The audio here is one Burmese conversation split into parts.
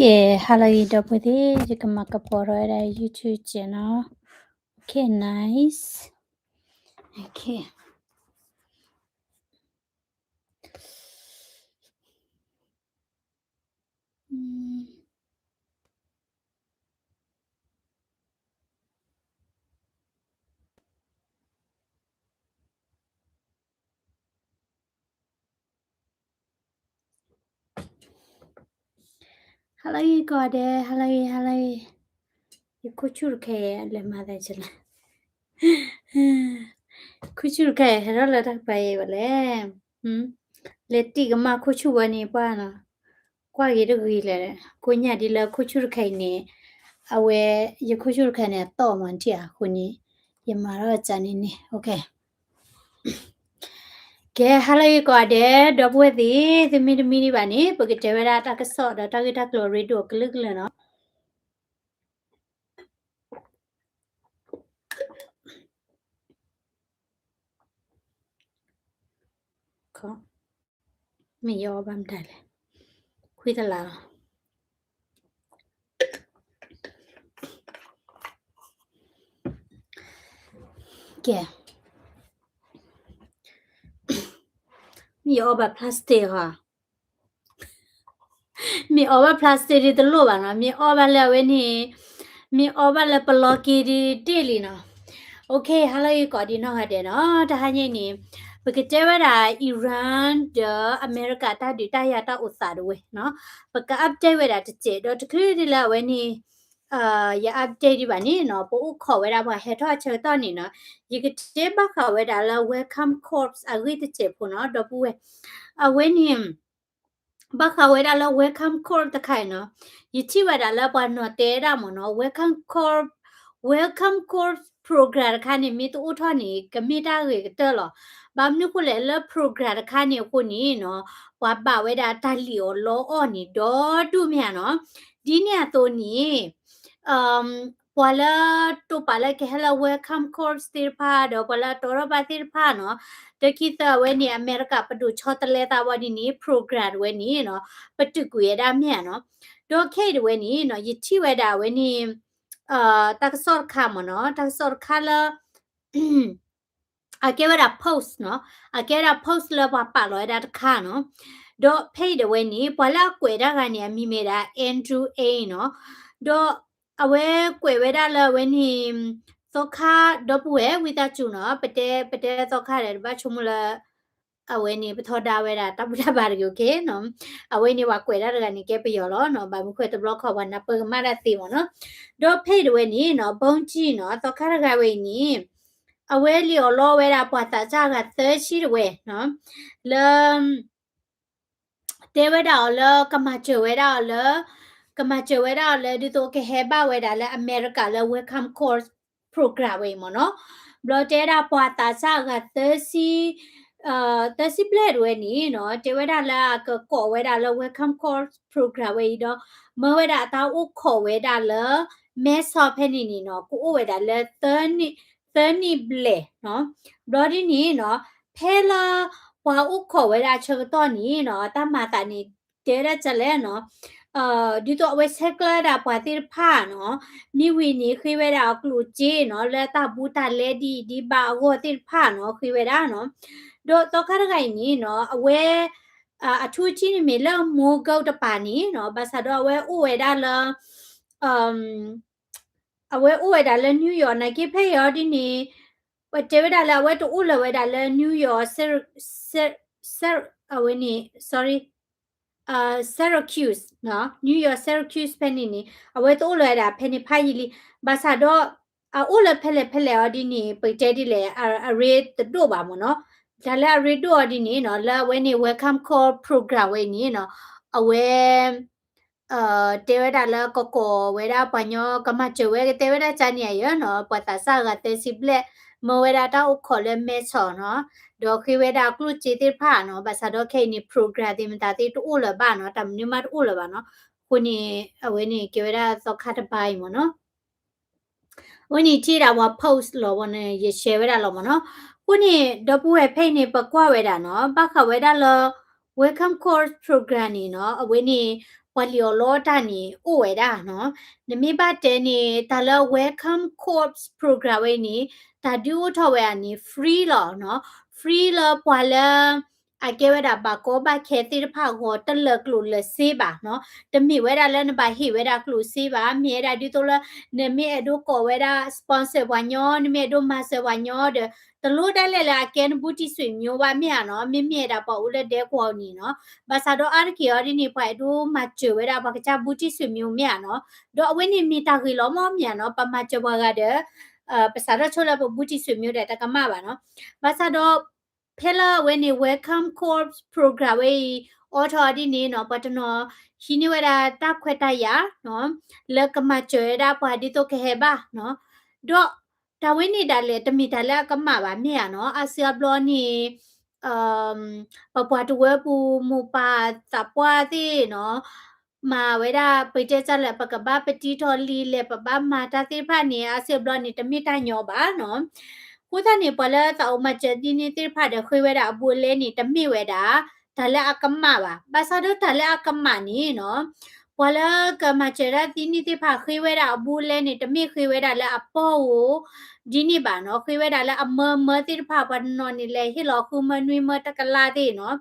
Okay, hello, everybody. Welcome to our YouTube channel. Okay, nice. Okay. Hello, you got it. Hello. You could you okay? Let me tell you. Could you okay? Hello, let us pay. Let take a mark. Could you want it? Pana. Quite a good. Kunya dilla. Could you okay? Awe you could you can at Tom and Tia. Kuni. Yamara Janini. Okay. Okay, hello you got it. Double with the mini bunny, but get ever at a sort of target a glory to a little no. Me your bum tell. Quit a la. Okay. Me over plastic. Me over plastic is the low one. Me over la me over la blocky daily no. Okay, hello you got it no had it no. The honey. Because Iran, the America, ta di ta ya ta usad we no. Because update with that jet. Dot clearly la when he ya update ba ni no po ko we da ba he to che to ni no. You could take back we da la welcome corps a with the chip no do we. When him baka we da la welcome corps the kind no. You see we da la ba no te da mo no welcome corps program ค่ะนี่มีตัวอุทธรณ์นี่ก็มีได้เลยก็เตอหรอบางนี่คุณเลยเลิกโปรแกรมค่ะนี่คุณนี่เนาะว่าบ่าวเวลาตาเหลียวล้ออ่อนนี่ดอดูเมียเนาะดีเนี่ยตัวนี้พอละตัวปาละแค่ละ welcome course ติรพาเดี๋ยวพอละตัวเราไปติรพาเนาะแต่คิดว่าเว้ยนี่อเมริกาไปดูชอตเลตาวันนี้โปรแกรมเว้ยนี่เนาะไปตึกเวดาเมียเนาะโดยแค่เว้ยนี่เนาะยิที่เวดาเว้ยนี่ตักสอดคำเนาะตักสอดคำละอาเกวดา post เนาะอาเกวดา post ละว่าปะลอยดาค่ะเนาะโดเพย์เดเวนี่พอละกวยดากันเนี่ยมีเมดา Andrew A เนาะโดเอาไว้กวยเวดาละเวนี่สค่ะดบเววิตาจูเนาะเปเตสค่ะเดบ้าชุมละเอาไว้นี่ไปทอดาเวดาตับดาบาร์โอเคเนาะเอาไว้นี่ว่ากวยดากันนี่แกไปยอล้อเนาะบางคนตบล็อกเขาวันนับเปิงมาได้ตีเนาะโดเพย์เดเวนี่เนาะบงจีเนาะสค่ะดาเวนี่အဝဲလျော်လောဝဲတာပွားတာကြကသဲရှိတဝဲနော်လတဲဝဲတာလကမချဝဲတာလဒီတော့ကဟဲဘာဝဲတာလအမေရိကလ welcome course program ဝဲမနော်ဘလတဲတာပွားတာကြကသဲစီသဲစီပလက်ဝဲနီနော်တဲဝဲတာလကောဝဲတာလ welcome course program ဝဲတော့မဝဲတာတာဥခေါ်ဝဲတာလမဲဆော့ဖဲနေနီနော်ကိုဝဲတာလသဲနီဘလေနော်ဘလဒီနီနော်ဖဲလာပွာဥခေါ်ဝဲတာချက်တော့နီနော်တမတာနီတဲရချက်လဲနော်ဒီတော့ဝဲဆက်ကလာတာပွာတိဖာနော်မိဝီနီခွေးဝဲတာကလူကြီးနော်လဲတာဘူးတာလဲဒီဘာဝတိဖာနော်ခွေးဝဲတာနော်တော့ခါခိုင်နီနော်အဝဲအထူးချင်းမီလမိုးကောက်တပါနီနော်ဘာသာတော့ဝဲဥဝဲတာလအဝဲဥဝဲတာလဲနယူးယောက်နိုင်ကိဖေယောဒီနီဝဲတေဝဒါလာဝဲတူဥလဝဲဒါလဲနယူးယောက်ဆာအဝဲနီ sorry Syracuse နော် New York Syracuse ဖက်နေနေအဝဲတူဥလဝဲဒါဖက်နေဖိုင်လီဘာသာတော့ဥလဖက်လေအော်ဒီနီပိတဲဒီလေအရေတို့ပါမနော်ဒါလဲအရေတို့အော်ဒီနီနော်လာဝဲနေ welcome call program ဝဲနေနော်အဝဲတေဝဒါလာကိုဝဲဒါပညောကမချဝဲတေဝဒါချာနီရနော်ပတာစာကတေစီပလက်မဝဲဒါတောက်ခေါ်လဲမဲချော်နော်ဒေါ်ခိဝဲဒါကလူချီတိဖာနော်ဘာသာတော့ခဲနီ program ဒီမတာတိတူလဘာနော်တမ်နီမတ်ဥလဘာနော်ခုနီအဝဲနီကေဝဲဒါသောခတ်ပိုင်မနော်ဝဲနီချီတာဝ post လောဝနေရ share ဝဲဒါလောမနော်ခုနီဒပူဝဲဖိနေပကွာဝဲဒါနော်ဘခဝဲဒါလော welcome course program นี่เนาะအဝင်းนี่ပလီယိုလောတာนี่ဥဝဲတာเนาะနမိဘတဲนี่တလ welcome course program ဝဲนี่တာဒူထော်ဝဲani free လောเนาะ free လောပွာလအကေဝဲတာဘာကောဘာခဲတိဖာဟောတလကလူလစေပါเนาะတမိဝဲတာလည်းနဘာဟိဝဲတာကလူစေပါမြေတာဒီတော့လနမိအဒိုကောဝဲတာ sponsor ဝညောနမိအဒို master ဝညောတဲ့တလို့တက်လဲလာကဲနဘူတီဆွေမျိုးပါမြာနော်မြမြတာပေါ့ဦးလက်တဲကွာနီနော်ဘာသာတော့အာကီယောဒီနေဖိုင်ဒိုမချဝဲတာဘာကချဘူတီဆွေမျိုးမြာနော်တော့အဝင်းနေမီတာခီလောမောမြာနော်ပမချဘကတဲ့ဘာသာတော့ချိုလာဘူတီဆွေမျိုးတဲ့တကမပါနော်ဘာသာတော့ဖဲလာဝဲနေ welcome course program ဝဲအော်ထော်ဒီနေနော်ပတနော်ရှိနေဝဲတာတခွဲတရနော်လက်ကမချွဲတာပါဒီတော့ခဲပါနော်တော့တာဝင်းနေတာလေတမီတာလက်ကမပါမြရနော်အာဆီယဘလောနီပပွားတဝဲပူမူပါသပွားသေးနော်မာဝဲတာပိတဲချက်လက်ပကဘာပတီထော်လီလေပပမာတာတိဖာနေအာဆီယဘလောနီတမီတာညောပါနော်ကိုသားနေပလဲတောက်မချက်ဒီနေတိဖာတဲ့ခွေးဝဲတာအပူလဲနေတမိဝဲတာဒါလက်အကမပါဘာသာတော့ဒါလက်အကမနီနော်ဝလာကမချရာဒီနီတိဖာခွေးဝဲတာအပူလဲနေတမိခွေးဝဲတာလက်အပေါ်ကိုဒီနေ့ပါနော်ခွေးဝဲတာလည်းအမတိဖာပန်နော်နေလေဟီလောခုမနွေမတကလာတဲ့နော်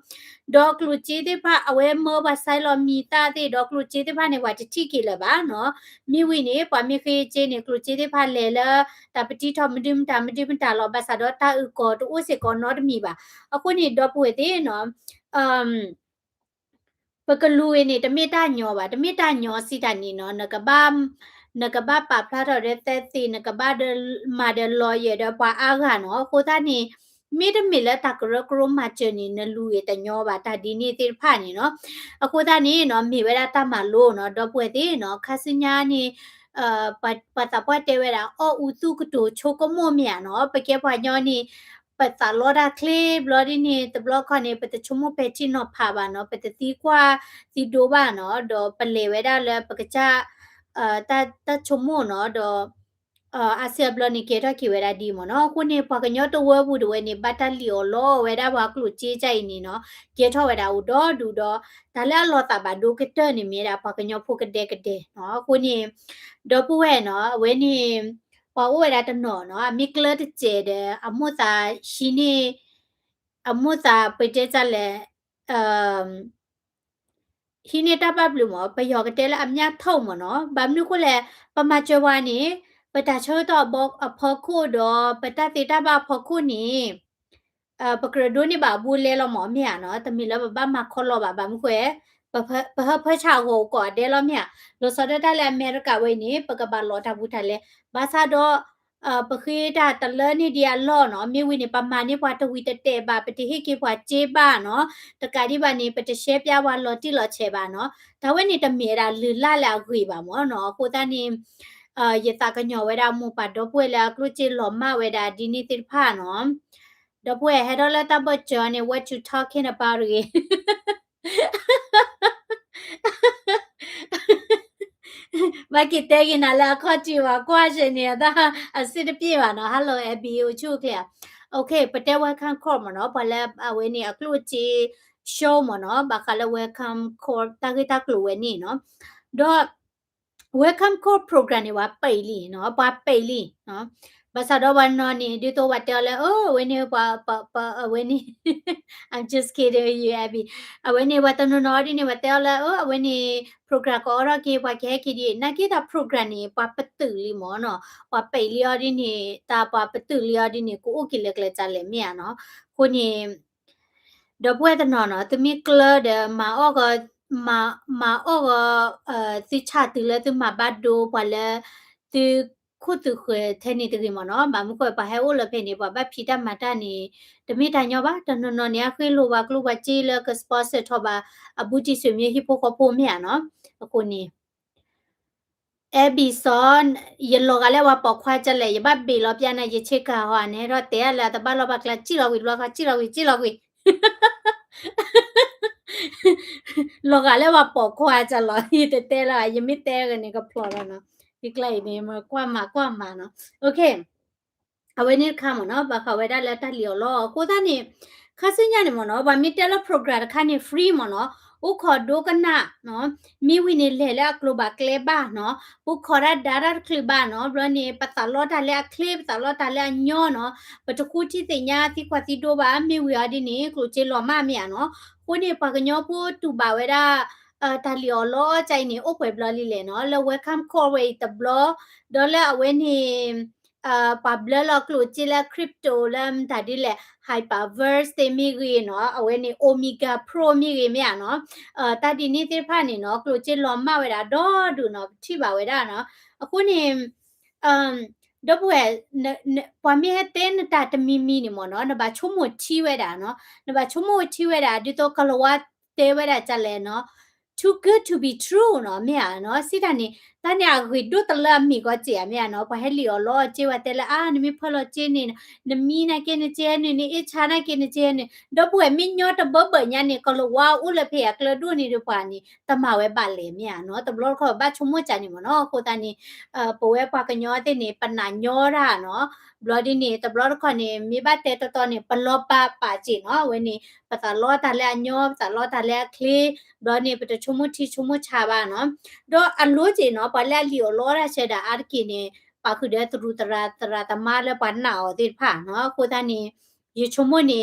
ဒေါကလူချီတိဖာအဝဲမောပါဆိုင်လောမီတာတဲ့ဒေါကလူချီတိဖာနေဝတတိကီလပါနော်မိဝိနေပမီခေချေနေကလူချီတိဖာလေလာတပတိထမဒင်းတာလောပါဆာတော့တာဥကောတူဥစေကောနော်တမီပါအခုနေဒေါပွေတဲ့နော်ပကလူနေတမေတာညောပါတမေတာညောစီတာနေနော်နကဘာပါဖလာတော့တဲ့တဲ့နကဘာဒမာဒလော်ရတဲ့ပွာအားကနော်ကိုသားနေမိတမီလက်တကရကရမချနေနလူရတဲ့ညောပါတာဒီနေတိဖာနေနော်အခုသားနေနော်မိဝဲတာတမလို့နော်တော့ပွေသေးနော်ခါစညာနေပတပွားတဲဝဲတာအော်ဥတုကတူချိုကမောမြနော်ပကေပွားညောနေပတလောဒါကလေးဘလော်ဒီနေတဘလော့ခနေပတချုံမပချီနော်ဖာပါနော်ပတတိကွာစီဒိုပါနော်တော့ပလေဝဲတာလဲပကချတချုံမနော်တော့အာဆီယဘလနီကေတာကီဝဲတာဒီမနော်ခုနေပကညောတဝဲဘူးတဝဲနေဘတ်တလီယောလောဝဲတာဘာကလူချေးချိုင်နေနော်ကေထောဝဲတာဦးတော့ဒူတော့ဒါလည်းလောတာဘာဒိုကတနေမြေတာပကညောဖုကတဲ့နော်ခုနေတော့ပွဲ့နော်ဝဲနေပဝဲတာတနော်နော်မိကလတ်ကျဲတဲ့အမွတ်သာရှိနေအမွတ်သာပိတဲကြလဲဟိနေတာပပလူမပယောကတဲလအမြထုံမနော်ဘာမနုခုလဲပမချဝါနေပတချောတော့ဘောအဖောခုတော့ပတတိတဘဖောခုနေပကရဒိုနေဘာဘူးလဲလောမောမြာနော်တမီလဘမခေါ်လောဘာမခွဲပဟဖချာကိုကောတဲလောမြလောစဒတလဲအမေရိကဝဲနေပကဘာလောတာဘူးထလဲဘာသာတော့ပခေတာတလနေဒီအလောနော်မြေဝိနေပမာနေပွားတဝီတတဲပါပတိဟိကေပွားကျေပါနော်တကာဒီပါနေပတရှဲပြဝါလောတိလောချေပါနော်ဒါဝဲနေတမေတာလူလာလာခွေပါမောနော်ကိုတန်းနေယတကညောဝဲတာမူပါတော့ပွဲလာကလူချီလောမဝဲတာဒီနေတိဖာနော်တော့ပွဲဟဲတော့လက်တဘချောနေ what you talking about ရေမကတဲ့ကနာလာခေါ်ကြည့်ပါကွာရှင်နေတာအစစ်တပြေပါနော် hello abby ချို့ခဲ့ okay ပတဲ welcome call မနော်ဘာလဲအဝဲနေအကလူချီ show မနော်ဘာခလဲ welcome call တာဂီတာကလူဝဲနေနော်တော့ welcome call program နေဝပိတ်လီနော်ဘာပိတ်လီနော်ဘာသာတော့ဘာနော်နေဒီတော့ဝတ်တယ်လေ oh ဝဲနေပါဝဲနေ I'm just kidding you abby အဝဲနေဝတ်တနော်ဒီနေဝတ်တယ်လေ oh အဝဲနေ program ကိုရကေဘာခဲခီဒီနာကေတာ program နေပပတူလီမောနော်ပပိတ်လီရဒီနေတာပပတူလီရဒီနေကိုအိုကီလက်ကလက်ကြလေမြာနော်ခုနေတော့ပွဲတနော်နော်တမီကလဒမာအောကမာအောကစီချတူလဲသူမဘတ်ဒိုပလဲသူခုတူခွေထဲနေတကီမနော်ဘာမခွေပါဟဲအိုလဖေနေပါဘဖီတမတာနေတမီတညောပါတနော်နော်နေခွေလိုပါကလူပါချီလကစပတ်ဆက်ထောပါအဘူတီဆွေမြေဟိပိုကပိုမြာနော်အခုနေEbison ยลกะเลว่าปอกควาจะเลยยบัดบีลอปยานะยเชกะฮอเนี่ยรอเตะละตะบะลอบักละจิลอวิลอคะจิลอวิลกะเลว่าปอกควาจะลอฮีเตะละยมิเตะกันนี่ก็พลอแล้วเนาะอีกไกลนี่มากว่ามาเนาะโอเคเอาไว้นี่ค่ะหมอเนาะบาคาไว้ได้แล้วตาเหลียวลอโคตานี่ ခါစညာနေမနော်ဗာမီတယ်လ program ခါနေ free မနော်ဥခေါ်ဒိုကနာနော်မိဝိနေလေလကလဘကလေဘာနော်ဥခေါ်ရဒါရကလဘာနော်ဘရနေပတလောတလေကလေပတလောတလေညောနော်ပတခုချီတင်ညာတိခွာတိဒိုဘာမိဝီအဒီနေကလချေလောမမီယာနော်ကိုနေပကညောပိုတူဘာဝဲတာတာလီယောလောချိုင်နေဥပွဲဘလလီလေနော်လ welcome call way တဘလဒေါ်လာအဝဲနေပဘလလကလိုချီလာခရစ်တိုလမ်တာဒီလေ hyperverse တေမီရီနော်အဝဲနေ omega pro မီရီမြာနော်တာဒီနေတိဖာနေနော်ကလိုချီလောမဝဲတာဒေါ်ဒူနော်ထိပါဝဲတာနော်အခုနေဒဘွဲပွားမြဲတဲ့တာတမီမီနေမနော်နဘာချုံမချီဝဲတာနော်နဘာချုံမချီဝဲတာဒီတော့ကလောဝတဲဝဲတာကြလဲနော် too good to be true နော်မြာနော်စိတာနေတညာခွေဒုတလမီကကြေမြာနော်ဘာဟဲလီယောလောကြေဝတဲလာအာနမီဖလောကြေနေနမီနာကေနကြေနေနေအချာနာကေနကြေနေဒဘွဲမညောတဘဘညာနေကလောဝါဥလဖေကလဒုနေရပါနီတမဝဲပါလေမြာနော်တဘလောခေါ်ဘာချုံမချာနေမနော်ခိုတနီပဝဲပါကညောတဲ့နေပနာညောရာနော်ဘလော်ဒီနေတဘလောခေါ်နေမိဘတဲတော်နေပလောပါကြည့်နော်ဝဲနေပတလောတလဲညောပတလောတလဲခလီဒေါ်နေပတချုံမတီချုံမချပါနော်ဒေါ်အလို့จีနော်ပလက်လီယောလောရချက်တာအာကီနေပါခုတဲ့သူတရာတမလဲပနာအောတိဖာနော်ကိုတနေရေချုံမနေ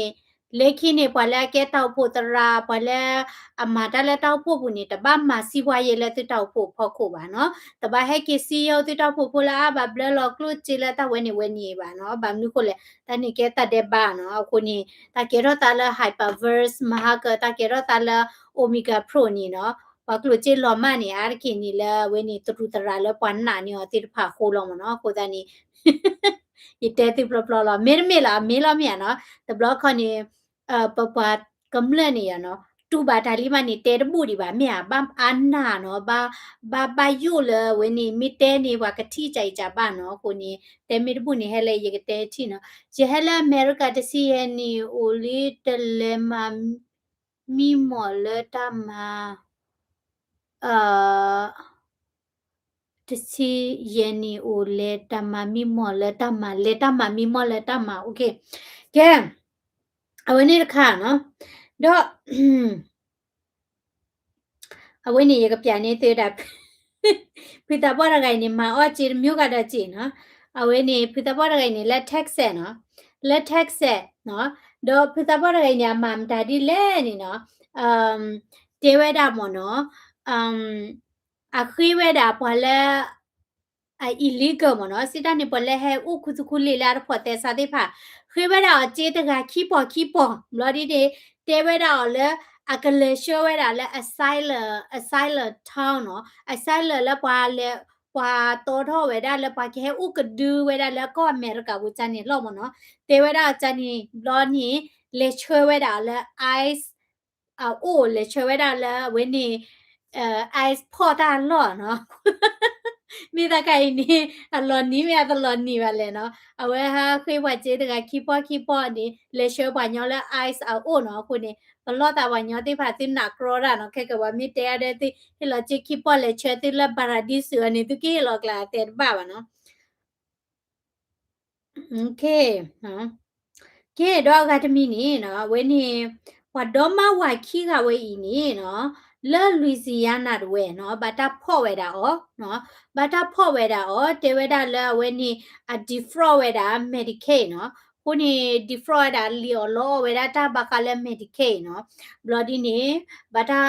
လေခိနေပလက်ကဲတောက်ဖို့တရာပလက်အမတာလက်တောက်ဖို့ဘူးနေတပတ်မစီဝါရဲလက်တောက်ဖို့ဖောက်ခုပါနော်တပတ်ဟဲကီစီယောတောက်ဖို့ဖလာဘဘလလောကလုချီလက်တဝဲနေပါနော်ဘာမျိုးကိုလေတနေကဲတတဲ့ပါနော်အခုနေတကေရောတလာ hyperverse မဟာကတကေရောတလာ omega pro နေနော်ဘာကလုချီလောမနေအာကိနေလဲဝဲနေတူတရာလဲပန်နာနေောတိဖာခိုးလောမနော်ကိုတနေဤတဲတိပလပလလာမေလာမြနော်တဘလခနေပပကမ္လနေရနော်တူဘာဒါလီမနေတဲတမှုဒီပါမြဘမ်အန်နာနော်ဘာယိုလဝဲနေမီတဲနေဘာကတိကြိုက်ကြပါနော်ကိုနေတဲမီတမှုနေဟဲလေရကတဲချီနော်ဂျဟလာအမေရိကတစီယနီအိုလီတလေမမီမော်လတာမာတစီယနီအိုလေတမမီမော်လတာမာလေတမမီမော်လတာမာโอเคကဲအဝနေခါနော်တော့အဝနေရကပြန်နေသေးတာဖိတာပေါ်ရဂိုင်နေမှာအော်ချီမြို့ကတော့ကြည့်နော်အဝနေဖိတာပေါ်ရဂိုင်နေလက်ထက်ဆက်နော်လက်ထက်ဆက်နော်တော့ဖိတာပေါ်ရဂိုင်နေမှာဒါဒီလဲနေနော်တေဝဲတာမော်နော်အခီဝဲတာပေါ်လဲillegal မနော်စစ်တနေပလဲဟဲဥခုစခုလေးလာဖို့တဲ့စာတဲ့ဖာခွေးဝဲတာအကျေတကခီပေါ်မလို့ဒီတဲဝဲတာလဲအကလေရှောဝဲတာလဲ asylum town နော် asylum လဲပွာလဲပွာတော်တော့ဝဲတာလဲပွာခဲဥကဒူဝဲတာလဲကောအမေရိကဘူချန်နေလောမနော်တဲဝဲတာချန်နေလောနီလေချွဲဝဲတာလဲ ice အိုလေချွဲဝဲတာလဲဝင်းနေ ice ဖော်တာလောနော်မိတကအိနေအလော်နီးမြတ်လော်နီးပါလေနော်အဝဲဟာခွေးဝတ်ကျေးတကခီပေါ်နေလေရှောပါညောလဲ ice အိုနော်ခုနေဘလော့တာဝညောတိဖာတင်နာကရောရာနော်ခဲကဝမိတဲရတဲ့တိဟီလောချီခီပေါ်လေချဲတိလပါရာဒီစ်အနေသူကေလောကလာတဲ့ပါပါနော်โอเคနော်ကဲတော့ကတမီနေနော်ဝဲနေဝါဒေါမဝါခီကဝဲဤနေနော်လဲလူစီယာနာဝဲနော်ဘာတာဖော့ဝဲတာဩနော်ဘာတာဖော့ဝဲတာဩတေဝဲတာလဲဝဲနေအဒီဖရော့ဝဲတာ Medicaid နော်ခုနေဒီဖရော့တာလီယောလောဝဲတာတာဘာကလဲ Medicaid နော်ဘလော်ဒီနေဘာတာ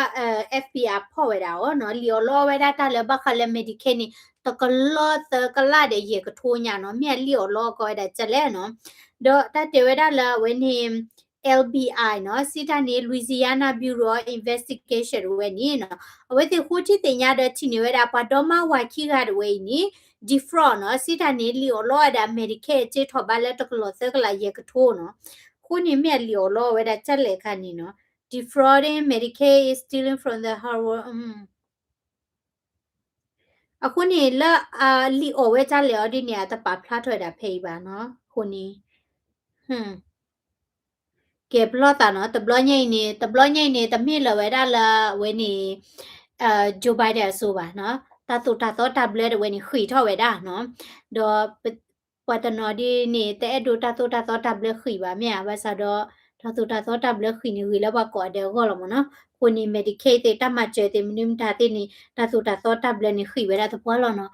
FPR ဖော့ဝဲတာဩနော်လီယောလောဝဲတာတာလဲဘာကလဲ Medicaid နေတကလောတကလာတဲ့ရေကထိုးညာနော်မြက်လီယောလောကောတဲ့ချက်လဲနော်တော့တတေဝဲတာလဲဝဲနေLBI နော်စီတာနေ Louisiana Bureau of Investigation ဝဲနေနော်အဝဲတိခုတီတင်ရတဲ့ချီနေဝဲတာပါတော့မဝါခီကရဝဲနေ defraud နော်စီတာနေလီယောလောအဒါ Medicare ချေထော်ပါလဲတကလောစကလာရေကထိုးနော်ခုနေမြက်လီယောလောဝဲတာချက်လေခါနေနော် defrauding Medicare is stealing from the hard အခုနေလာလီအော်ဝဲချလေအော်ဒီနေအတပါဖလားထွဲတာဖေးပါနော်ခုနေကဲဘလော့တာနော်တဘလော့ညိနေတမိလဝဲတာလာဝဲနေဂျိုဘိုင်ဒန်ဆိုပါနော်တာတူတာတော့ tablet ဝဲနေခွေထော့ဝဲတာနော်တော့ပတ်တနော်ဒီနေတဲ့ဒိုတာတူတာတော့ tablet ခွေပါမြာဘာသာတော့ ဒါဆိုတာသောတာဘလခိနေဝီလဘကောတဲ့ကောလမနော်ကိုနေ medicate တမကျဲတဲ့မင်းတာတဲ့နေဒါဆိုတာသောတာဘလနေခိဝဲတာတပွားလောနော်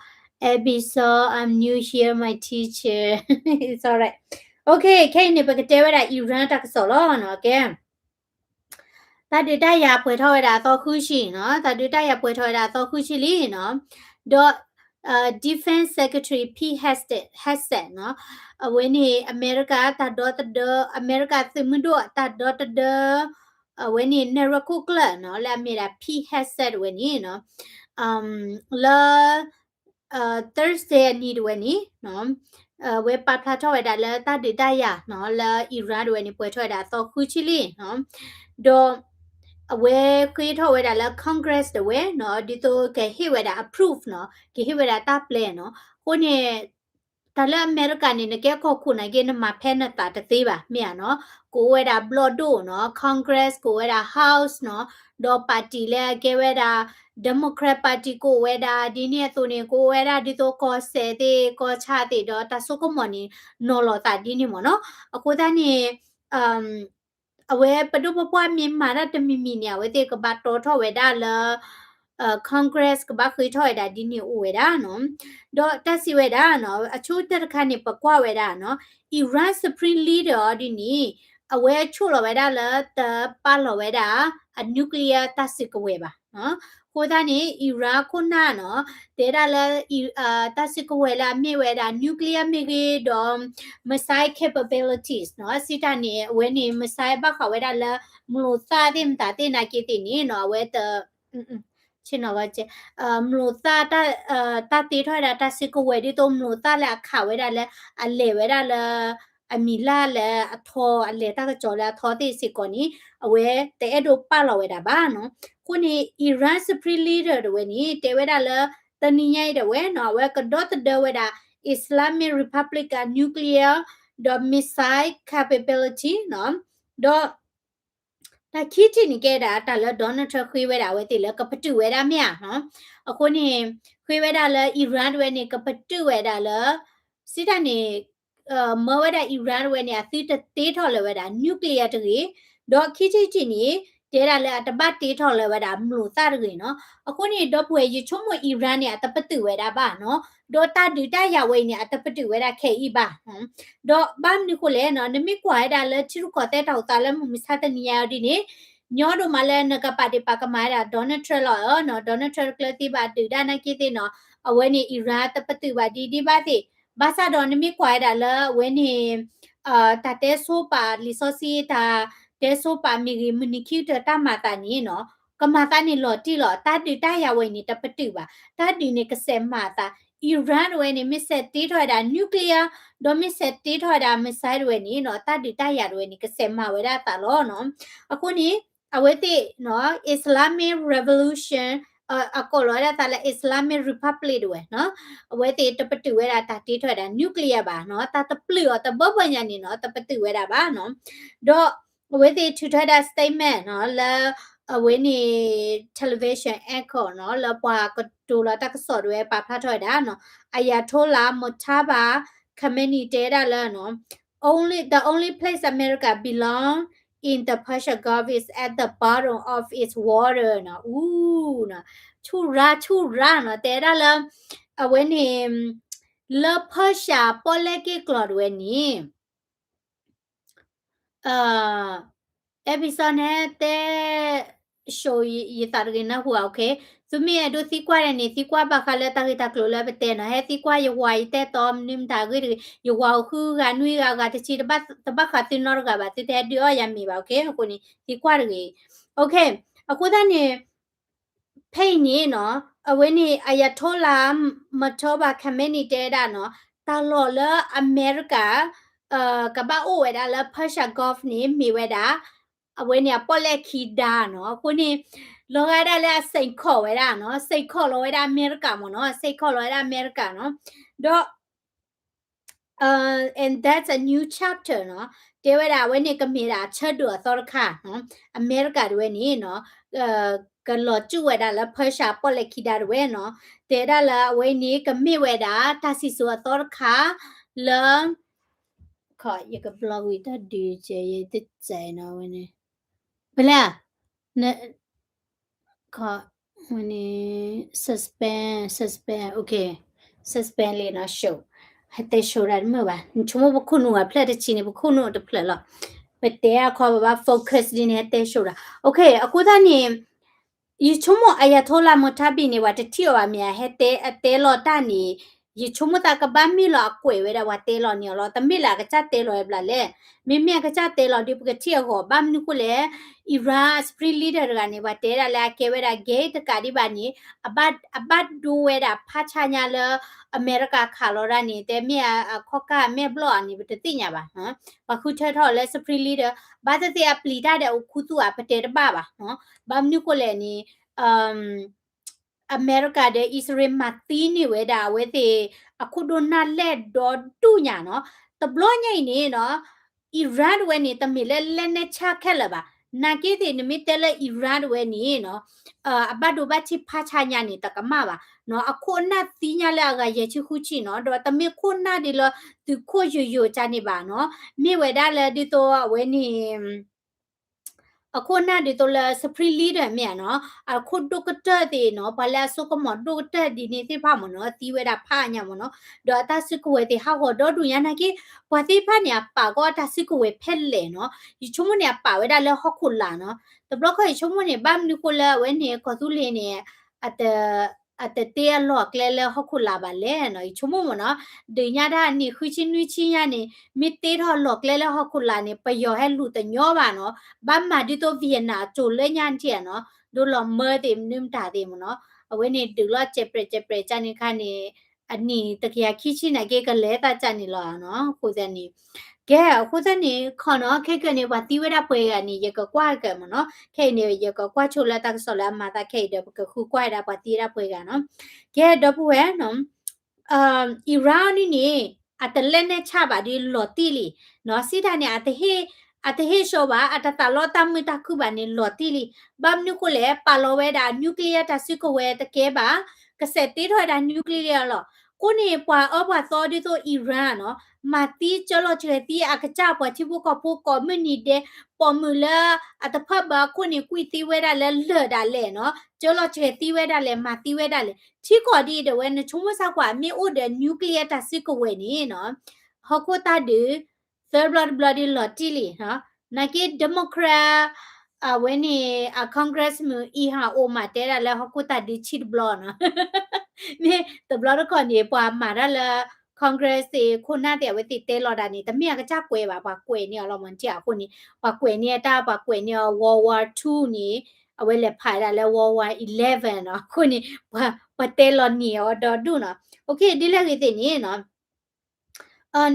episode I'm new here my teacher it's all right okay ခဲနေပကတဲဝဲတာ Iran တက်ဆောလောနော်ကဲတာဒတရဖွေထောက်ရတာတော့ခုရှိနော်တာဒတရဖွေထောက်ရတာတော့ခုရှိလीနော် defense secretary P has said နော်အဝင်းနေအမေရိကတာတော့အမေရိကသင်မတို့တာတော့အဝင်းနေနရခုကလနော်လာမီတာ P has said ဝင်းနေနော်လာ Thursday နေ့ဝင်းနေနော်ဝေပတ်ဖလာထောက်ရတာလဲတာဒတရနော်လာ Iran ဝင်းနေဖွေထောက်ရတာတော့ခုရှိလीနော်တော့အဝဲခွေးထောက်ဝဲတာလဲ Congress တဝဲနော်ဒီတော့ကဲဟိဝဲတာ approve နော်ကဲဟိဝဲတာတပ်လဲနော်ကိုနေဒါလဲအမေရိကန်နေကဲခေါခုနိုင်ကဲနမဖဲနတာတသေးပါမြတ်နော်ကိုဝဲတာ blood တို့နော် Congress ကိုဝဲတာ House နော်တော့ party လဲကဲဝဲတာ Democrat party ကိုဝဲတာဒီနေ့သူနေကိုဝဲတာဒီတော့ကောဆဲတဲ့ကောချတဲ့တော့တဆုကမနီနော်လောတာဒီနေ့မနော်အခုတန်းနေအဝဲပဒုပပွားမြင်မာရတမီမီနေဝဲတဲ့ကဘာတော်ထော်ဝဲဒါလာCongress ကဘာခွေထော်ဒါဒီနေဝဲဒါနော်တော့တက်စီဝဲဒါနော်အချိုးတက်ခါနေပကွာဝဲဒါနော် Iran Supreme Leader ဒီနေအဝဲချို့လောဝဲဒါလာတပါလောဝဲဒါအနျူကလ িয়ার တစစ်ကဝဲပါနော်ကိုသားနေအီရတ်ခုနနော်ဒေတာလဲတစစ်ကဝဲလာမြေဝဲတာ nuclear မြေကြီးတော့ missile capabilities နော်စစ်တနေဝဲနေ missile ဘခဝဲတာလဲမလို့စားတဲ့တာတဲ့နာကီတင်နေနော်ဝဲတချင်းတော့ကျမလို့စားတတေထွားတာတစစ်ကဝဲဒီတော့မလို့စားလဲခဝဲတာလဲအလေဝဲတာလဲအမီလာလဲအထောအလေတာကကြော်လဲထောတဲ့စစ်ကောနီအဝဲတဲ့အဲ့တို့ပလော်ဝဲတာပါနော်ခုနေ Iran Supreme Leader တွေဝဲနေတဲဝဲတာလဲတနီညိုက်တဲ့ဝဲနော်ဝဲကတော့တဲ့ဝဲတာ Islamic Republic nuclear missile capability နော်တော့ဒါခီတီနေကြတာတလဒေါ်နယ်ထရခွေးဝဲတာဝဲတိလကပတူဝဲတာမြနော်အခုနေခွေးဝဲတာလအီရန်ဝဲနေကပတူဝဲတာလစစ်တနေမဝဲတာအီရန်ဝဲနေအသီးတေးထော်လဝဲတာနျူကလ িয়ার တွေဒေါ်ခီတီနေတဲတာလဲတပတ်တေးထော်လဲဝဲတာမလို့စတွေနော်အခုနေတော့ပွဲရချုံမအီရန်နေအတပတူဝဲတာပါနော်ဒေါ်တာဒူတာရဝဲနေအတပတူဝဲတာခဲဤပါဒေါ်ဘာမနီကိုလဲနော်နမိကွာဒါလဲချီရကောတဲ့တောက်တာလဲမစတဲ့နေရာဒီနေညောတို့မလဲနကပါတိပါကမာရာဒေါ်နယ်ထရလောနော်ဒေါ်နယ်ထရကလတိပါတူဒါနကိတိနော်အဝဲနေအီရန်တပတူပါဒီပါတိဘာသာဒေါ်နမိကွာဒါလဲဝဲနေတတဲဆိုပါလီဆိုစီတာတဲဆိုပါမီဂီမနီကျူတမာတာနီနော်ကမာတာနီလော်တီလော်တာတူတာရဝဲနေတပတူပါတာဒီနေကစဲမာတာအီရန်ဝဲနေမစ်ဆက်တီးထွားတာနျူကလ িয়ার ဒေါ်မစ်ဆက်တီးထွားတာမစ်ဆိုင်းဝဲနေနော်တာတူတာရဝဲနေကစဲမာဝဲတာတာလောနော်အခုနေအဝဲတိနော် Islamic Revolution အကောလောရတာလဲ Islamic Republic တွေနော်အဝဲတိတပတူဝဲတာတာတီးထွားတာနျူကလ িয়ার ပါနော်တာတပလီော်တဘဘညာနေနော်တပတူဝဲတာပါနော်တော့အဝဲတိထူထားတာ statement နော်လာအဝဲနေ television anchor နော်လပွားကတူလာတကစော်တွေပါဖတ်ထော်တာနော်အယာထိုလာမချဘာ community တာလဲနော် the only place America belong in the Persian Gulf is at the bottom of its water နော်ဦးနော်ချူရာနော်တဲတာလဲအဝဲနေလဖရှာပေါ်လက်ကကလော်ဝဲနေepisode နဲ့တဲ့ show ရတာရင်းနော်ဟုတ် okay သူမရတို့စီကွာရနေစီကွာဘခလက်တာကလောလဘတဲ့နော်ဟဲစီကွာရဝိုင်တဲ့တော်နိမ်တာဂရီရဝခုကနွေကတချီတပတ်ခတင်နော်ကပါတဲ့ဒီော်ရမီပါ okay အခုနေစီကွာရကြီး okay အခုတန်းနေဖိနေနော်အဝင်းနေအယထိုလာမထောဘာခမနီတဲတာနော်တာလော်လအမေရိကကဘာအိုဝဲတာလဖရှာဂေါဖ်နေမီဝဲတာအဝဲနေပေါ်လက်ခီဒါနော်ခုနေလောရတာလဲစိတ်ခေါ်ဝဲတာနော်စိတ်ခေါ်လောဝဲတာအမေရိကမနော်စိတ်ခေါ်လောဝဲတာအမေရိကနော်တော့ and that's a new chapter နော်တဲဝဲတာဝဲနေကမီတာချက်တော့သောခါနော်အမေရိကတွေနေနော်ကလောကျူဝဲတာလဖရှာပေါ်လက်ခီဒါတွေနော်တဲတာလာဝဲနေကမီဝဲတာတဆီဆိုသောခါလ call you can blog with that DJ you did say no when it bla ne call when it suspend okay suspend le na show ให้เตโชรันเมื่อวานชั่วโมงบุคคลหนูอ่ะเพลดชีนี่บุคคลหนูจะเพลดหรอไปเตะขอแบบว่า focus ดีเนี่ยเตโชระโอเคအခုသားနေยีชั่วโมงอายาโทลามทับบีนี่ว่าจะเที่ยวอ่ะเมียให้เตลอตานี่ยีชั่วโมงตากบ้านมีหลอกกวยไว้ได้ว่าเตลอเนี่ยหรอแต่ไม่หลากจะเตลอแบบละมีเมียก็จะเตลอดิบก็เที่ยวหัวบ้านนี่กูเลยอิราสปริลีเดอร์กันนี่ว่าเตละละเกเวดาเกตกาดิบานี่อบัดดูเวดาพัชญาเลอเมริกาคาโลรานี่แต่เมียข้อกาเมียบลอนี่บ่ติญาบ่ฮะว่าคือเธอทอเลสปริลีเดอร์บาจะอปลีดาเดอคูตัวปะเตบ้าบ่ฮะบ้านนี่กูเลยนี่อเมริกาเดอิสราเอลมาตีนี่เวดาเวเตအခုဒိုနာလက်တော့တူညာနော်တဘလို့ညိနေနော်အီရန်ဝဲနေတမီလက်နဲ့ချခက်လာပါနာကေတဲ့နမီတဲလက်အီရန်ဝဲနေနော်အဘတ်ဒိုဘတ်ချဖာချညာနေတကမပါနော်အခုနာတီညာလာကရဲ့ချခုချီနော်တော့တမီခုနာဒီလသူခိုယချနေပါနော်မြေဝဲဒါလက်ဒီတော့ဝဲနေအခုနာဒီတော့လာစပရီလီဒာမြန်နော်အခုဒုကတတဲ့နော်ဘာလာဆုကမဒုကတဒီနေတိဖာမနော်တီဝဲတာဖာညာမနော်ဒေါ်တာစကဝဲတဲ့ဟာဟောဒေါ်ဒူရနာကေဘာတိဖာညာပါကောတာစကဝဲဖက်လေနော်ဒီချုံမနေပါဝဲတာလဲဟောခုလာနော်တဘလခေချုံမနေဘမ်နီကိုလာဝဲနေကောသူလေနေအတတေးလောကလဲလဲဟောခုလာပါလေနော်ချုံမမနော်ဒီညာဒါနိခွချင်းနွချင်းရနေမိတေးတော့လောကလဲလဲဟောခုလာနေပယောဟဲလူတညောပါနော်ဘာမာဒီတိုဗီယနာချိုလဲညာန်တီနော်ဒိုလောမဲတေနင်းတာတေမနော်အဝဲနေဒူလာချက်ပရချာနေခါနေအနီတကရခိချိနာကေကလဲတာချနေလောနော်ကိုစနေကဲအခုစနေခေါနော်ခေကနေဝတီဝရပွဲကနေရကကွာကမနော်ခေနေရကကွာချိုလာတက်ဆောလာမာတာခေတဲ့ခုကွာတာပတီရပွဲကနော်ကဲတော့ပွဲနော်အီရန်နေအတလက်နဲ့ချပါဒီလော်တီလီနော်စီတာနေအတဟေရှောပါအတတလောတမီတခုပါနေလော်တီလီဘမ်နုကိုလေပါလောဝဲတာနျူကလ িয়ার တစစ်ကိုဝဲတကဲပါကစက်တီထွာတာနျူကလ িয়ার လောကိုနေပွာအောပွာသောဒီဆိုအီရန်နော်မာတီချလောချေတီအကကြပွာချိဖို့ကဖို့ကောမနီတဲ့ပေါ်မူလာအတဖတ်ပါကိုနေကွီတီဝဲတာလဲလွတ်တာလဲနော်ချလောချေတီဝဲတာလဲမာတီဝဲတာလဲချီကော်ဒီတဲ့ဝဲနချုံမဆောက်ကွာမြေအိုတဲ့နျူကလ িয়ার တစစ်ကိုဝဲနေနော်ဟောကိုတာဒီ third bloody lotili နော်နာကေဒီမိုကရက်ဝဲနေcongress မူအီဟာအိုမာတဲတာလဲဟောကိုတာဒီချစ်ဘလောနော်မြေတဘလောတော့ကနေပွာမာရလာ congress ခုနာတဲ့ဝဲတိတဲလော်တာနေတမီကကြကွဲပါကွဲနေလောမန်ကြခုနေကွဲနေတာကွဲနေ World War 2နေအဝဲလက်ဖိုင်တာလဲ World War 11နော်ခုနေပတဲလော်နေတော့ဒုနော် okay ဒီလက်ကြီးတင်နေနော်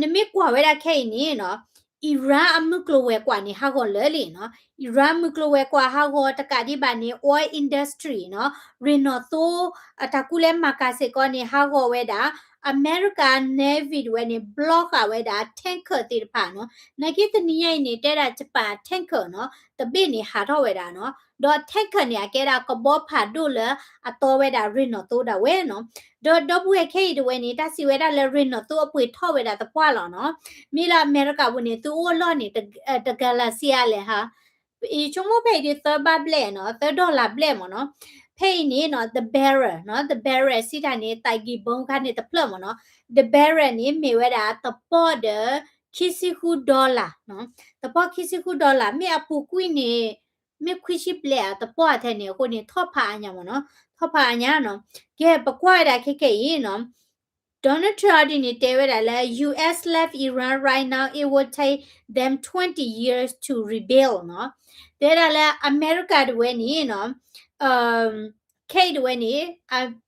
နမီကွာဝဲတာခဲနေနော်အီရန်အမှုကလဝဲကွာနေဟာကောလဲလီနော်အီရန်မှုကလဝဲကွာဟာကောတကဒီဘာနေ oil industry နော်ရီနိုတိုအတကူလဲမကာစေကောနေဟာကောဝဲတာ American Navy ဝဲနေ block ဝဲတာ tanker တိဖာနော်နဂိတနီယိုင်နေတဲ့တာဂျပန် tanker နော်တပိနေဟာတော့ဝဲတာနော်တော့ tanker နေကဲတာကဘောဖာဒိုလအတော်ဝဲတာရီနိုတိုတာဝဲနော်တော့ဘွေခဲဒီဝဲနေတာစီဝဲတာလဲရီနိုတိုအပွေထော့ဝဲတာတပွားလောနော်မီလာအမေရိကဝင်နေသူအိုလော့နေတဂလာစီယာလဲဟာအချုံမဖေးဒီသဘဘလဲနော်$3ဘလဲမနော်ဖေးနေနော် the bearer နော် the bearer စီတာနေတိုင်ဂီဘုံခါနေတဖလမနော် the bearer နေမေဝဲတာတပေါ်ဒခီစီခု$နော်တပေါ်ခီစီခု$မြေအပူကွိနေမြေခွိရှိပလဲတပေါ်အထက်နေကိုနေထော့ဖာညာမနော်ထော့ဖာညာနော်ကဲပကွာတာခဲရင်နော်Donald Trump in the US left Iran right now. It would take them 20 years to rebuild. No, there are America when Kate when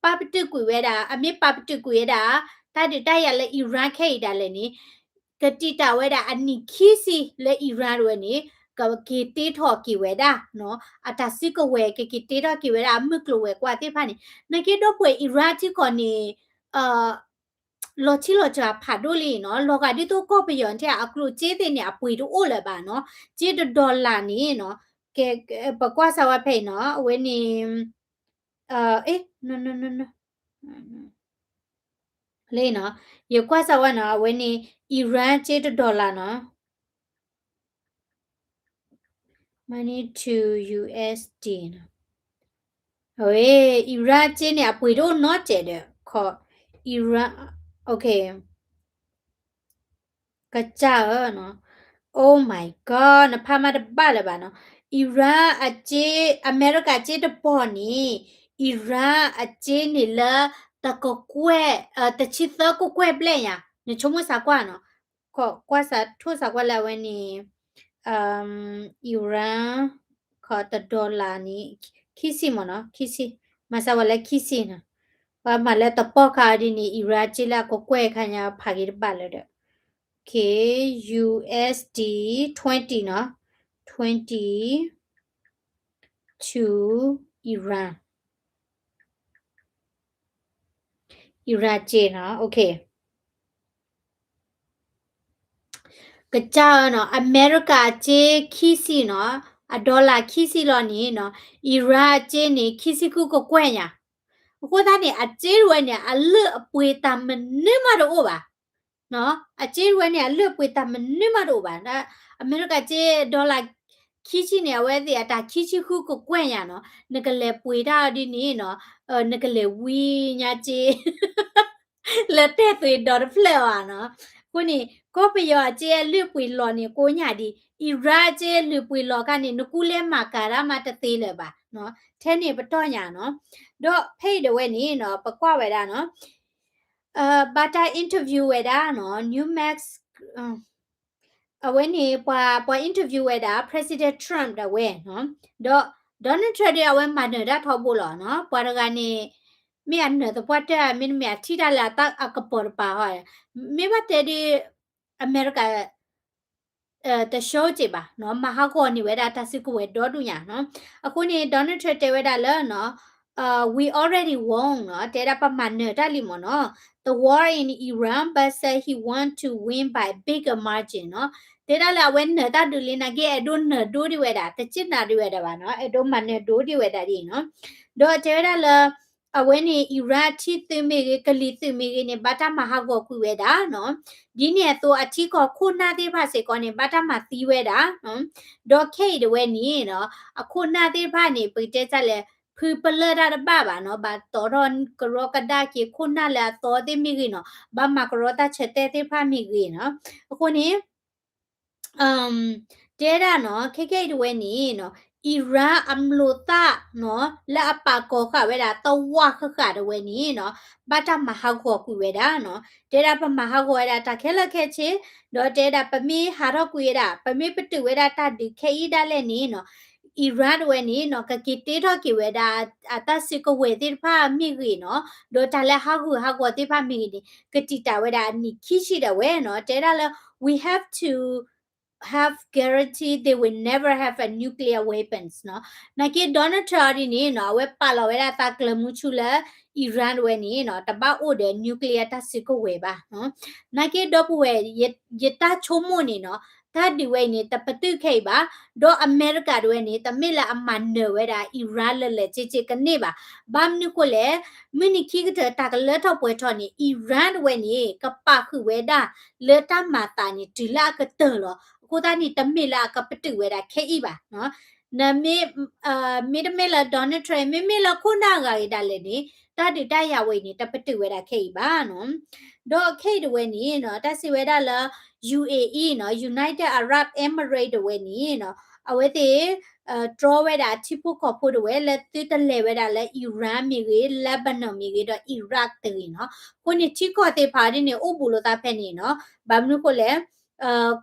Papitu Guida, I mean Papitu Guida, that the dial Iran Kate Aleni, the Tita Weda and Nikisi le Iran when Kitty Talkie Weda, no, at a sick away, Kitty Talkie Weda, Muklu, what if honey. Nakido Iran Tikoni, လော်ချီလော်ချာဖာဒိုလီနော်လောကဒီတော့ကောပယွန်တဲ့အကလူကျေးတဲ့နေအပွေတို့အိုလဲပါနော်ကျေး$နေနော်ကဲပကွာဆာဝဖေးနော်ဝဲနေno လေနော်ရကွာစဝါနော်ဝဲနေအီရန်ကျေးဒေါ်လာနော် money to USD နော်ဟေးအီရန်ကျေးနေအပွေတော့နော်ကျဲတဲ့ခေါ်အီရန် okay ကကြနော် Oh my god နဖာမတပါလေပါနော်အီရန်အကျေးအမေရိကကျေးတပေါ်နီအီရန်အကျေးနေလာတကကွဲတချစ်သကကွဲပလဲညာနေချုံမစားကွာနော်ခေါ်ကွာစားထိုးစားကွာလာဝဲနီအီရန်ခေါ်တဒေါ်လာနီခီစီမနော်ခီစီမဆာဝလဲခီစီနော်ဘာမလဲတပေါ်ခါဒီနီအီရန်ကျေးလာကိုကွဲခညာဖာကြီးပါလေတဲ့ Okay, USD 20 no 20 to Iran. Iran เจเนาะ Okay. ကကြောင်နော်အမေရိကเจခီစီနော်အဒေါ်လာခီစီလောနီနော်အီရန်เจနေခီစီကုကိုကွဲ့ညာကိုသားနေအเจရွယ်နေအလွတ်အပွေတမနေမတော့ပါနော်အเจရွယ်နေအလွတ်ပွေတမနေမတော့ပါဒါအမေရိကเจဒေါ်လာခီချီနေဝဲစီအတာခီချီခုကိုကွဲ့ရနော်ငကလေပွေတာဒီနေနော်ငကလေဝီညာเจလက်တဲ့သွေဒေါ်ဖလက်ဝါနော်ကိုနေကိုပယောအเจလွတ်ပွေလော်နေကိုညာဒီအီရာเจလွတ်ပွေလော်ကနေနကူလဲမှာကာရမတသေးလေပါနော်ထဲနေပတော့ညာနော်တော့ဖိတ်တဝဲနေနော်ပကွဝဲတာနော်ဘာတာအင်တာဗျူးဝဲတာနော် New Max အဝဲနေပွာ interview ဝဲတာ President Trump တဝဲနော်တော့ Donald Trump ရဝဲမှာနေတာထောက်ဖို့လောနော်ပွာတကနေမြတ်နေတဲ့ပွာတဲ့မင်းမြတ်ထိတာလာတအကပေါ်ပါဟဲ့မိဘတဲ့ဒီအမေရိကတရှိုးကြည့်ပါနော်မဟာကောနေဝဲတာတစစ်ကိုဝဲတော့တူညာနော်အခုနေ Donald Trump တဲဝဲတာလဲနော် we already won နော်တဲတာပမာနေတာလီမနော် the war in Iran but said he want to win by bigger margin နော်တဲတာလာဝဲနေတာဒူလီနာကေအဒွန်းနဒူဒီဝဲတာတချစ်နာဒီဝဲတာပါနော်အဒွန်းမနဲ့ဒူဒီဝဲတာဒီနော်တော့တဲတာလာအဝဲနေအီရတ်ချီသိမေကလီသိမေနေဘာတာမဟာကောခုဝဲတာနော်ဒီเนี่ยตัวအချီကောခုနာသေးပါစေကောနေဘာတာမသီးဝဲတာနော်တော့ခေတဝဲနေနော်အခုနာသေးပါနေပိတဲချက်လေဖူပလရတာပါနော်ဘာတော်တော်ကရောကဒါကေခုနာလာတော်သေးမိကြီးနော်ဘာမကရောတာချက်တဲ့သေးဖာမိကြီးနော်အခုနေတဲတာနော်ခေတဝဲနေနော်အီရန်အမလို့တာနော်လက်အပါကောခဝဲတာတော့ဝခခတဝဲနေနော်ဘာတာမဟာကောကူဝဲတာနော်တဲတာပမဟာကောဝဲတာတခဲလက်ခဲချေတော့တဲတာပမီဟာတော့ကူရတာပမီပတူဝဲတာတဒီခေဤတာလဲနေနော်အီရန်ဝဲနေနော်ကကီတေတော့ကေဝဲတာအတဆီကဝဲတိဖာမိကြီးနော်တော့တလဲဟာကူဟာကောတိဖာမိကြီးကတိတာဝဲတာနိခိရှိတယ်ဝဲနော်တဲတာလဲ we have to have guaranteed they will never have a nuclear weapons နော်နကေ Donald Trump နေနော်ဝဲပါလောဝဲတာတကလမှုချူလာအီရန်ဝဲနေနော်တပတ်အိုတဲ့ nuclear တစစ်ကိုဝဲပါနော်နကေတော့ဝဲရတာချုံမနေနော်တာဒီဝဲနေတပတုခိပါတော့အမေရိကဝဲနေတမစ်လာအမန်နဝဲတာအီရန်လဲချေချေကနေပါဘာမနကိုလေမင်းခိကတကလက်တော့ပွဲထော်နေအီရန်ဝဲနေကပခုဝဲတာလက်တမတာနေဒီလာကတော်လောကိုသားနီတမစ်လာကပတူဝဲတာခဲဤပါနော်နမေမိဒမေလာဒေါ်နယ်ထရမမေလာခုနာကရတာလေနေတတိတရဝဲနေတပတူဝဲတာခဲဤပါနော်ဒေါ်ခဲတဝဲနေနော်တစီဝဲတာလာ UAE နော် United Arab Emirates ဝဲနေနော်အဝဲတေdraw ဝဲတာချိဖို့ခေါ်ဖို့ဝဲလက်တိတလဲဝဲတာလဲအီရန်မြေကြီးလက်ဘနွန်မြေကြီးတော့အီရတ်တေနော်ခုနေချိခေါ်တေဖာနေအိုဘူလိုတာဖက်နေနော်ဘာမလို့ကိုလဲ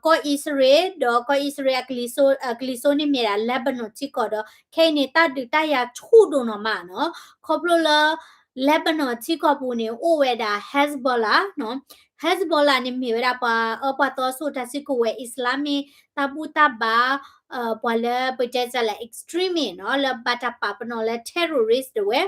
ကိုအစ္စရေးတော့ကိုအစ္စရေးကလီဆိုနေမြေလက်ဘနွန်ချိခေါ်တော့ခဲနေတာဒူတရချို့တော့မနော်ခေါပလိုလာလက်ဘနွန်ချိခေါ်ပူနေအိုဝဲတာ Hezbollah နော် Hezbollah နေမြေရပါအပတော်ဆိုတစီကိုဝဲအစ္စလာမီတပူတဘာပွာလပကြကြလာ extreme နော်လဘတာပါပနော်လဲ terrorist တွေ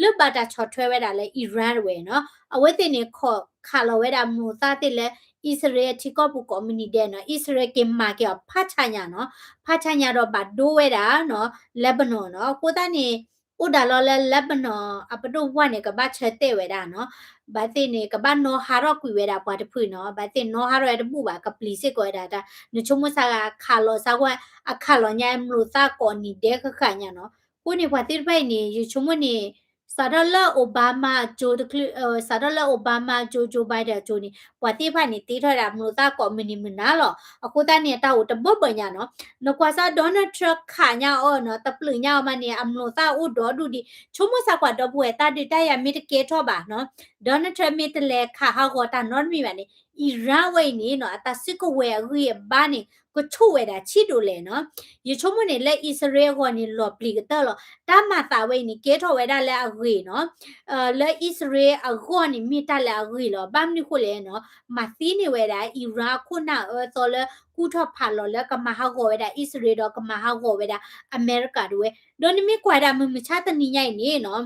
လဘတာချော်ထွဲဝဲတာလဲ Iran တွေနော်အဝဲတင်နေခေါ်ခါလဝဲတာမူသားတဲ့လဲ Israel တိကောပူ community နော် Israel ကမာကဖတ်ချညာနော်ဖတ်ချညာတော့ဘာဒိုးဝဲတာနော် Lebanon နော်ကိုသားနေ udah lo le Lebanon apa tu wan ni ke ba chete we da no ba ti ni ke ba no haro ku we da pa de phu no ba ti no haro de bu ba ka please ko da da ni chumu sa ga kha lo sa wa a kha lo nya mlu sa ko ni de ka kha nya no ku ni pa ti bai ni yu chumu ni sadala obama jo de sadala obama jo bai da jo ni pa ti ba ni ti tho da mlu sa ko mini mna lo aku ta ni ta u de bo ba nya no no kwa sa Donald Trump ခါညာအော်နော်တပလူညာမနေအမလို့သာဥဒေါ်ဒူဒီချုံမစကွာတော့ပွဲတာဒီတရမီတကေထောပါနော် Donald Trump မီတလေခါဟာကောတာနော်မီပါနေအီရန်ဝိနေနော်အတစစ်ကဝဲရီဘာနေကိုချို့ဝဲတာချီတူလေနော်ရချုံမနေလေအစ္စရေးကောနေလော်ပလီကတော့လောတာမတာဝိနေကေထောဝဲတာလေအရီနော်လေအစ္စရေးအကောနေမီတလေအရီလောဘာမနီခိုလေနော်မသီးနေဝဲတာအီရန်ခုနာဆော်လေကူထော့ဖာလော်လေကမဟာကောဝဲတာအစ္စရေးတော့ကမဟာကောဝဲတာအမေရိကတို့ဒိုနီမီကွာတာမချတနီညိုင်နေနော်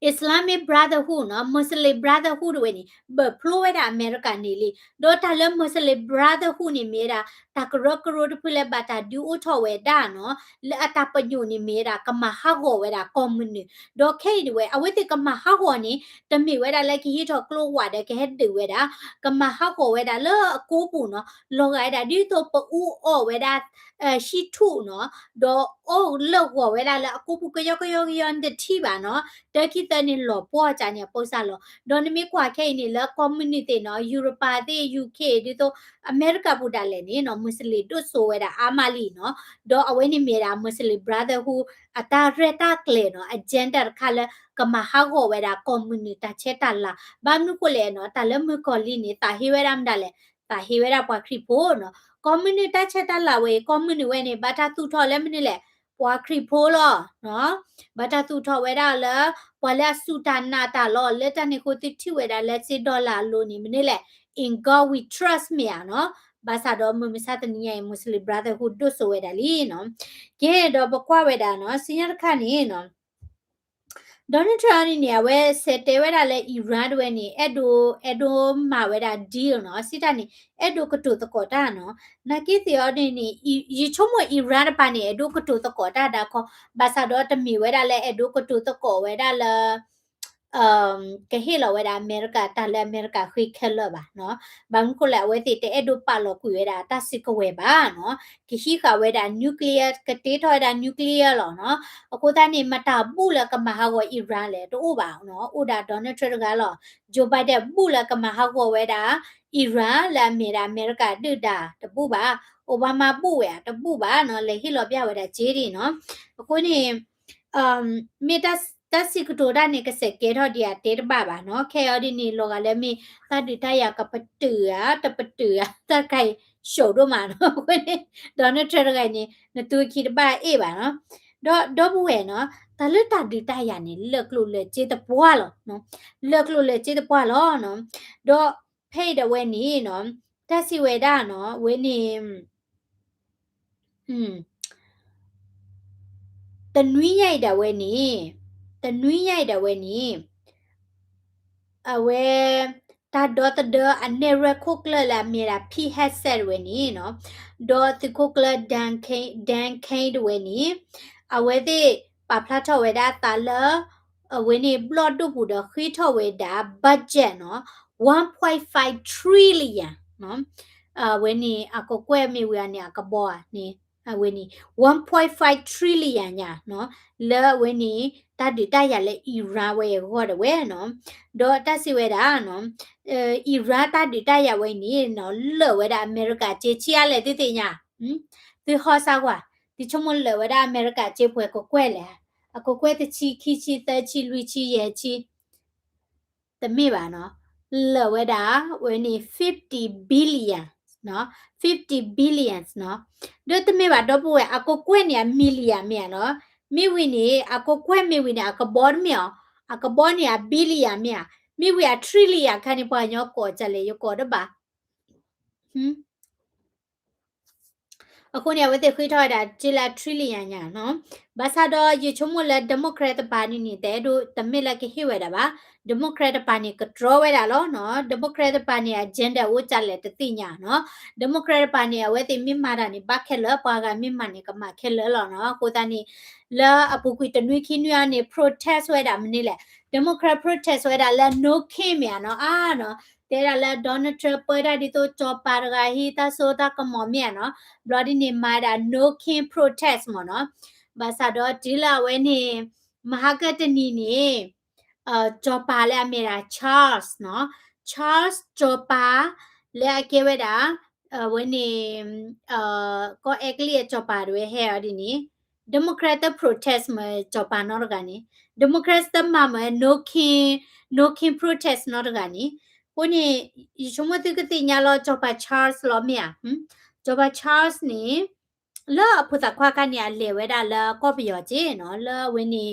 Islamic Brotherhood နော် Muslim Brotherhood တွေနေဘဖလိုဝဲတာအမေရိကန်နေလေဒေါ်တာလ Muslim Brotherhood နေမေတာတာကရကရတဖလက်ဘာတာဒူအထော်ဝဲတာနော်လက်အတာပညုနေမေတာကမဟာဟောဝဲတာ commune ဒေါ်ခဲတွေဝဲအဝဲတိကမဟာဟောနေတမီဝဲတာလက်ခီဟီထော်ကလိုဝါတဲ့ကဲတူဝဲတာကမဟာဟောဝဲတာလောအကိုပူနော်လောကဲတာဒီတော့ပူအော်ဝဲတာရှိထုနော်ဒေါ်အိုလောက်ဝဲတာလက်အကိုပူကယောတဲ့တိပါနော်တခိတနေလောပေါ်ကြညာပို့စားလောဒေါ်နမီကွာခဲနေလ community နော် Europe တဲ့ UK ဒီတော့ America ဘူတာလည်းနေနော်မွတ်စလင်တို့ဆိုဝဲတာအာမလီနော်ဒေါ်အဝဲနေမြေတာမွတ်စလင် brotherhood အတာရတာကလေနော် agenda ခါလကမဟာဟောဝဲတာ community ချက်တလာဘာမနုကိုလေနော်တလမကိုလီနေတာဟီဝဲရမ်ဒါလေတာဟီဝဲရပွားခရီပိုနော် community ချက်တလာဝဲ community ဝဲနေဘာတာသူထော်လဲမနေလေပွားခရီဖိုးလောနော်ဘာတာသူထော်ဝဲတာလဲပွာလဲဆူတာနာတာလောလက်တနေကိုတိထိဝဲတာလက်စစ်ဒေါ်လာလိုနေမနေလေ in God we trust မြာနော်ဘာသာတော့မမစတနီယမွတ်စလင် brotherhood တို့ဆိုဝဲတာလीနော်ကဲတော့ဘကွာဝဲတာနော်စင်ရခါနေနော်ဒေါ်နယ်ထရန့်နေဝဲစက်တဲဝဲတာလဲအီရန်တို့နေအဲ့ဒိုမာဝဲတာ deal နော်စစ်တာနေအဲ့ဒိုကတူတကောတာနော်နာကိစီယောနေရီချုံမအီရန်ပါနေအဲ့ဒိုကတူတကောတာဒါခေါ်ဘာသာတော့တမီဝဲတာလဲအဲ့ဒိုကတူတကောဝဲတာလဲကဟေလောဝဲတာအမေရိကတာလဲအမေရိကခွေခဲလောပါနော်ဘန်ကိုလဲဝဲတိတဲ့အဲ့ဒိုပါလောကွေဝဲတာတစစ်ကဝဲပါနော်ကဟိကဝဲတာနျူကလ িয়ার ကတေးထော်တာနျူကလ িয়ার လောနော်အခုတနေမတာပူလကမဟာဝအီရန်လေတို့ပါနော်ဥဒါဒေါ်နယ်ထရန့်ကလောဂျိုဘိုင်ဒန်ပူလကမဟာဝဝဲတာအီရန်လာမေတာအမေရိကတူတာတပူပါအိုဘားမာပူဝဲတပူပါနော်လေဟီလောပြဝဲတာဂျေးဒီနော်အခုနေမေတာတက်စီကတိုဒါနေကစကေထော်ဒီယာတေတပါပါနော်ခဲအော်ဒီနီလောကလည်းမေသတ်ဒီတရကပတူရတပတူရတခိုင်ရှို့တော့မှာနော်ခွနေဒေါ်နယ်ထရန့်ကနေနတူခီတပါအေးပါနော်တော့ဘူးဝဲနော်တလတဒီတရနေလက်လို့လေကျေတပွားလောနော်လက်လို့လေကျေတပွားလောနော်တော့ဖိတ်တဲ့ဝဲနေနော်တက်စီဝဲတာနော်ဝဲနေတနွီးရိုက်တာဝဲနေတနွီးရိုက်တာဝဲနေအဝဲတာဒေါ်တဒအနေရခုကလလာမီရာဖီဟက်ဆက်ဝဲနေနော်ဒေါ်တခုကလဒန်ခိန်ဝဲနေအဝဲတဲ့ပါဖလာထော်ဝဲတာတာလဝဲနေဘလော့တို့ဘူးတော့ခီထော်ဝဲတာဘတ်ဂျက်နော်1.5 trillion နော်ဝဲနေအကောကွဲမီဝဲနေအကဘောနေဝဲနေ1.5 trillion ညာနော်လဲဝဲနေတာဒီတရလဲအီရန်ဝဲဟောတယ်ဝဲနော်ဒေါ်တက်စီဝဲတာနော်အီရန်တာဒီတရဝဲနေနော်လဲဝဲတာအမေရိကချေချီရလဲတိတိညာဒီဟောစားကွာဒီချုံမလဲဝဲတာအမေရိကချေပွဲကိုကွဲလဲအကိုကွဲတချီခီချီတချီလူချီရဲ့ချီတမေပါနော်လဲဝဲတာဝဲနေ50 billion နော်50 billions နော်ဒတ်မေပါတော့ပွဲအကိုကွဲ့နေမီလီယံမြန်နော်မိဝင်းနေအကိုကွဲ့မိဝင်းနေအကဘောမြောအကဘောနေဘီလီယံမြန်မိဝဲထရီလီယံခဏပွားညောကောကြလေယောကောတော့ပါ အခုနေဝတ်ခွေးထော်တာဂျီလာထရီလီယံညာနော်ဘာသာတော့ယေချုံမလက်ဒီမိုကရက်ပါနီနေတဲ့တို့တမစ်လက်ကဟိဝဲတာပါဒီမိုကရက်ပါနီကဒရဝဲတာလောနော်ဒီမိုကရက်ပါနီအဂျန်ဒါဝချလက်တတိညာနော်ဒီမိုကရက်ပါနီဝဲတိမြမာတာနေဘာခဲလပွားကမြမာနေကမခဲလလောနော်ကိုတနီလာအပူကွီတနွေခင်းနွားနေ protest ဝဲတာမနေလေဒီမိုကရက် protest ဝဲတာလဲ no ခင်းမြန်နော်အာနော်တဲရလာဒေါ်နယ်ထရပေါ်ဒါဒီတော့ချောပါရဂဟီတာဆိုတာကမောမြန်နော် bloody နေမာတာ no king protest မနော်ဘာသာတော့ဒီလာဝဲနေမဟာကတနီနေချောပါလဲအမေရာ Charles နော် Charles ချောပါလဲအကေဝဲတာဝဲနေကိုအကလီချောပါရွေးဟဲအဒီနီ Democrat protest မချောပါနော်ကနေ Democrat တမမ no king protest နော်ကနေကိုနေရှမတိကတိညာလောချောပါ Charles လောမြချောပါ Charles နေလာဖုတခွာကညာလေဝဲတာလာကော့ပီယောကျေနော်လာဝင်းနေ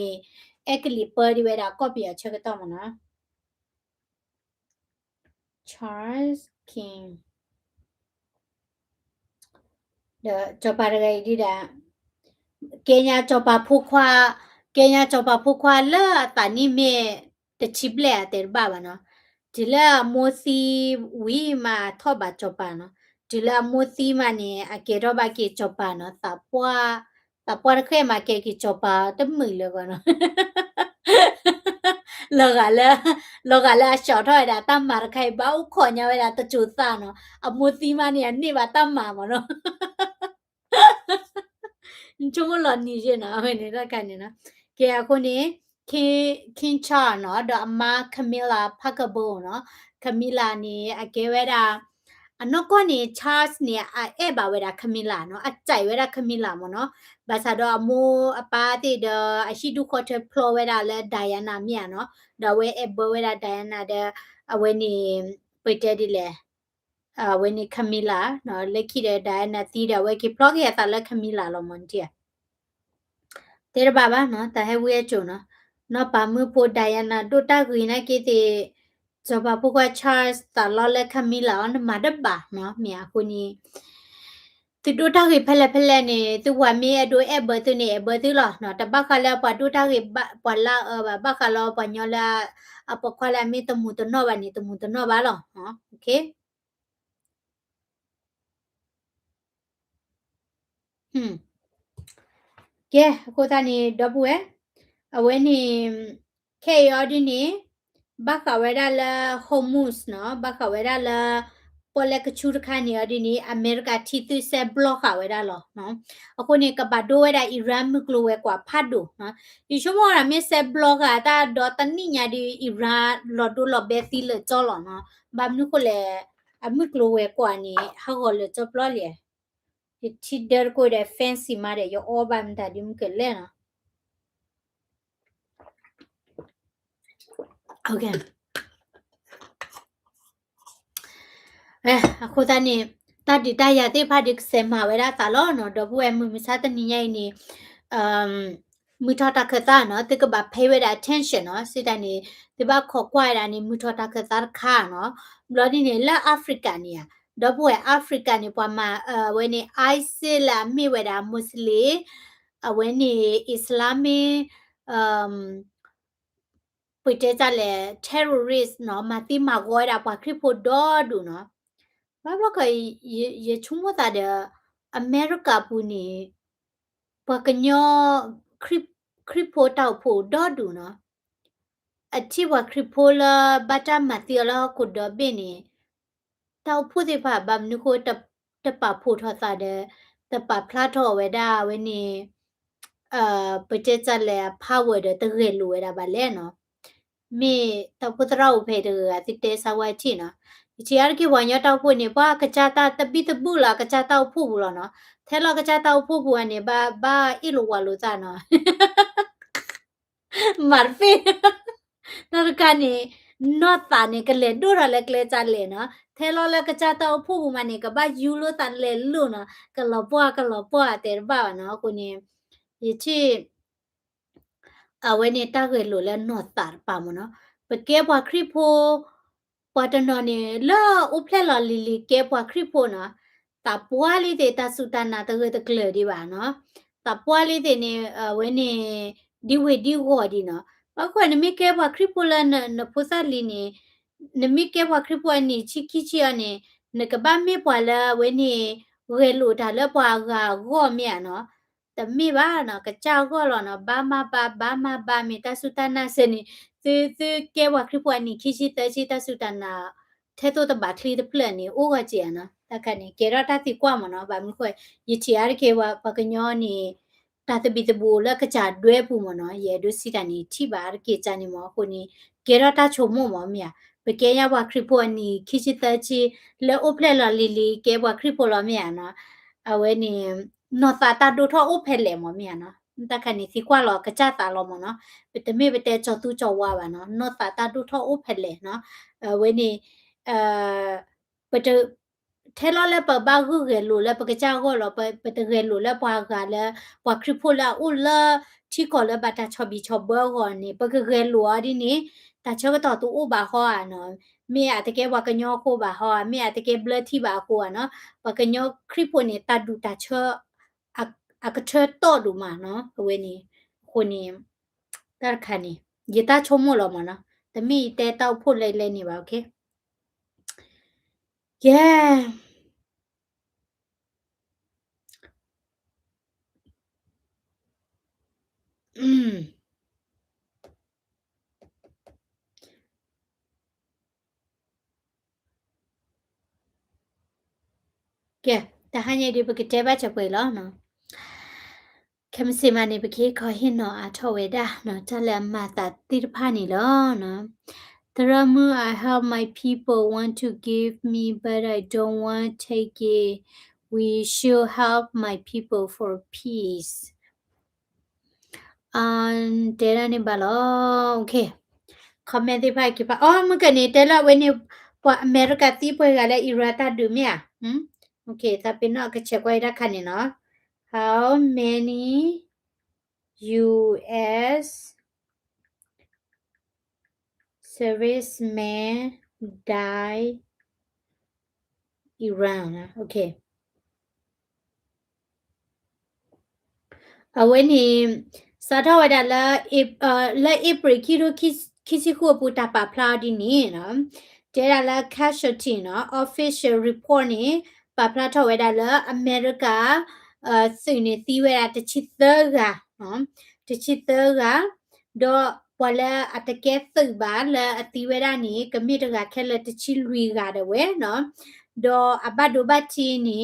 အကလီပါဒီဝဲတာကော့ပီယောချက်ကတော့မနော် Charles King ချောပါရဂိဒီတာကေညာချောပါဖုခွာကေညာချောပါဖုခွာလာတာနိမေတချိပလက်တဲ့ဘာဘာနော်ဒီလာမိုစီဝီမာထောပါချောပါနော်ဒီလာမိုစီမနေအကေတော့ဘာကေချောပါနော်တပွားခဲမှာကေကေချောပါတမိလောကနော်လောကလာရှော့ထော်တာတမ္မာခိုင်ဘောက်ခေါ်ညဝဲတာတချူသနော်အမိုစီမနေနေပါတမ္မာမနော်ချုံမလော်နေရနော်ဟဲ့နေတာကနေနော်ကေအခုနေခင်ချာနော်တော့အမခမီလာဖကဘောနော်ခမီလာနေအကေဝဲတာအနောကနေ Charles နေအဲ့ဘာဝဲတာခမီလာနော်အကြိုက်ဝဲတာခမီလာမနော်ဘာသာတော့အမိုးအပါတိဒအရှိတုခေါ်တဲ့ flow ဝဲတာလဲဒိုင်ယာနာမြန်နော်ဒါဝဲအဘဝဲတာဒိုင်ယာနာတဲ့အဝဲနေပိတ်တဲ့ဒီလဲဝဲနေခမီလာနော်လက်ခိတဲ့ဒိုင်ယာနာတီးတယ်ဝဲကိ blog ရတာလဲခမီလာလောမွန်တီတဲရပါပါနော်တဟဲဝဲချုံနော်ပါမှုဖို့ဒိုင်ယာနာတို့တာကွေနဲ့ကိတဲ့ဇဘပုက Charles တလောလက်ခမီလာနမဒဘာနော်မြာခုနီသူတို့တာကေဖလဲနေသူဝမေအဒိုအဘသူနေအဘသူလောနော်တပတ်ခလာပတို့တာကေပလာဘခလာပညလာအပခလာမေတမှုတနောဘာနေတမှုတနောဘာလောနော်โอเคကဲကိုတာနေဒဘွဲအဝဲနေခေယောဒီနေဘခဝဲဒါလာဟိုမုစ်နော်ဘခဝဲဒါလာပေါ်လကချူရခါနေရဒီနေအမေရိကတီသူဆဲဘလော့ခဝဲဒါလောနော်အခုနေကဘာဒိုဝဲဒါအီရန်မကလိုဝဲကွာဖတ်ဒိုနော်ဒီရှမောရမေဆဲဘလော့ကတာဒေါ်တနိညာဒီအီရန်လော်ဒိုလော်ဘဲသီလချောလောနော်ဘာမနုကိုလေအမကလိုဝဲကွာနေဟာကိုလေချောပလော်လေဒီတီဒရကိုတဲ့ဖန်စီမာတဲ့ယောဘမ်တာဒီမကလဲနော်ဟုတ်ကဲ့အခုတနေ့တတိတရတဲ့ဖာဒီစမဝဲတာတလောနော်တော့ဘူးအမှုမစားတနေရိုင်းနေမူထတာခတာနော်တကဘာဖေးဝဲတာ attention နော်စစ်တနေဒီဘာခေါ်ကွာတာနေမူထတာခတာခါနော်ဘလော်ဒီနေလာအာဖရိကန်နေတော့ဘူးအာဖရိကန်နေပွားမှာဝဲနေအိုက်ဆလာမိဝဲတာမွတ်စလီဝဲနေအစ္စလာမီပွေတဲ့ကြလေ terrorist နော်မတိမကွာတာပွားခရစ်ဖို့တော့ဒူနော်ဘာလို့ကရချုံမတာတဲ့အမေရိကပူနေပကညောခရစ်ဖို့တောက်ဖို့တော့ဒူနော်အချိဝခရစ်ဖို့လာဘတာမတီလာကိုတော့ဘင်းနေတောက်ဖို့ဒီပါဘမ်နုကိုတပဖို့ထောတာတဲ့တပဖလာထောဝဲတာဝဲနေပကြကြလေဖာဝဲတဲ့တကယ်လိုဝဲတာပါလဲနော်မေတောက်ဖို့တော့ဖဲတဲ့တိတဲဆာဝဲချီနော်ချီရကေဝါညတောက်ဖို့နေပါကကြတာတပိတပူလာကကြတောက်ဖို့ဘူးလို့နော်ထဲလောကကြတောက်ဖို့ဘူးကနေဘာအီလိုဝါလို့သားနော်မာဖေနော်ကနေနော့တာနေကလေဒိုရလေကလေချလေနော်ထဲလောလကကြတောက်ဖို့ဘူးမနေကဘာယူလို့တန်လေလို့နော်ကလောပွားတဲ့ဘာနော်ကိုနေဒီချီအဝဲနေတာကလေလို့လဲနော့တာပါမနော်ပကဲပွားခရစ်ဖို့ပွားတနော်နေလာဥဖလက်လာလီလီကဲပွားခရစ်ဖို့နော် ta puali de ta sutana ta ge de gle di ba no ta puali de ni we ni di we di go di no ba kwa ni mi ke ba kripula na pusa li ni mi ke ba kripua ni chi ki chi ani ne ka ba mi pwa la we ni we lu ta la pwa ga go mi no ta mi ba no ka cha go lo no ba ma ba mi ta sutana se ni tu ke ba kripua ni ki chi ta sutana ထဲတော့တဘာခလီတပလန်နေအိုကကျန်နော်တခါနေကေရတာတိကွာမနော်ဗာမခွေရချီရကေဝပကညောနေတာတပိတဘူလကကြတွဲပူမနော်ရဲဒုစီတန်နီထိပါကေချာနေမောကိုနေကေရတာချုံမောမောမြာပကေရဝခရပိုနီခိချတချီလေအိုဖလက်လာလီလီကေဝခရပိုလာမြာနော်အဝဲနေနော်တာတာဒိုထောအိုဖက်လေမောမြာနော်တခါနေစီကွာလောကကြတာလောမနော်ပတမေပတဲချောတူချောဝါပါနော်နော်တာတာဒိုထောအိုဖက်လေနော်အဝဲနေပတထဲလာလဲပဘာဂူဂေလိုလဲပကချာကိုလောပတဂေလိုလဲပွားကလဲပွားခရဖိုလာဦးလာချီကိုလဲဘတာချဘီချဘောဂောနေပကဂေလိုအဒီနေတာချကတော်တူဥပါဟောอ่ะနော်မေအတကယ်ဝကညောခိုပါဟောမေအတကယ်ဘလတီပါကိုอ่ะနော်ပကညောခရဖိုနေတာဒူတာချအကချတော့ဒူမာနော်အဝဲနေခုနေတရခါနေယတာချုံမလောမနော်တမီတဲတောက်ဖို့လဲနေပါโอเค Yeah. Yeah. Ta hanya di bagi teba capai lo no. Kemsi mani bagi kau hino atau weda no. Tala mata tirpani lo no. Teramu I help my people want to give me but I don't want to take it. We should help my people for peace. Tera ni balo. Okay. Comment di pai kipa. Oh, mungkin ni tela when you America tipe gala irata dumia. Okay, tapi nak kecek kau ida kan no. How many U.S. servicemen die Iran? Okay. When he sata wada la April kisi ko puta pa pla di ni no. Tera la casualty no official report ni pa pla tho wada la America စိနေသီးဝဲတာတချစ်သေးကနော်တချစ်သေးကတော့ဘဝလာအတကဲသိပါလာအသီးဝဲတာနေကမိတကခဲလက်တချီလူရတယ်ဝဲနော်တော့အဘဒိုဘချင်းနေ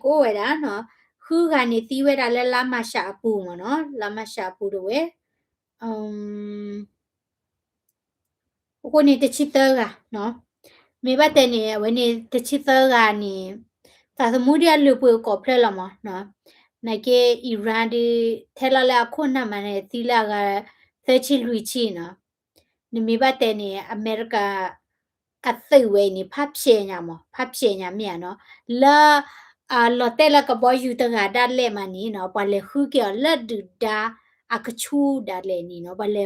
ကိုဝဲတာနော်ခုကနေသီးဝဲတာလဲလာမရှာပူမနော်လာမရှာပူတော့ဝဲကိုနေတချစ်သေးကနော်မေဘတဲ့နေဝဲနေတချစ်သေးကနေသာသမုဒ္ဒရာလူပွေကိုဖလက်လာမနော်နိုင်ကေအီရန်ဒီထဲလာလာခုနမနဲ့သီလာကသချီလူချီနော်နိမိဘတဲ့နေအမေရိကအသိဝဲနေဖတ်ပြေညာမဖတ်ပြေညာမြန်နော်လာလော်တဲလာကဘောယူတငါဒါလဲမနီနော်ပလေခုကလက်ဒူဒါအခချူဒါလဲနီနော်ပလေ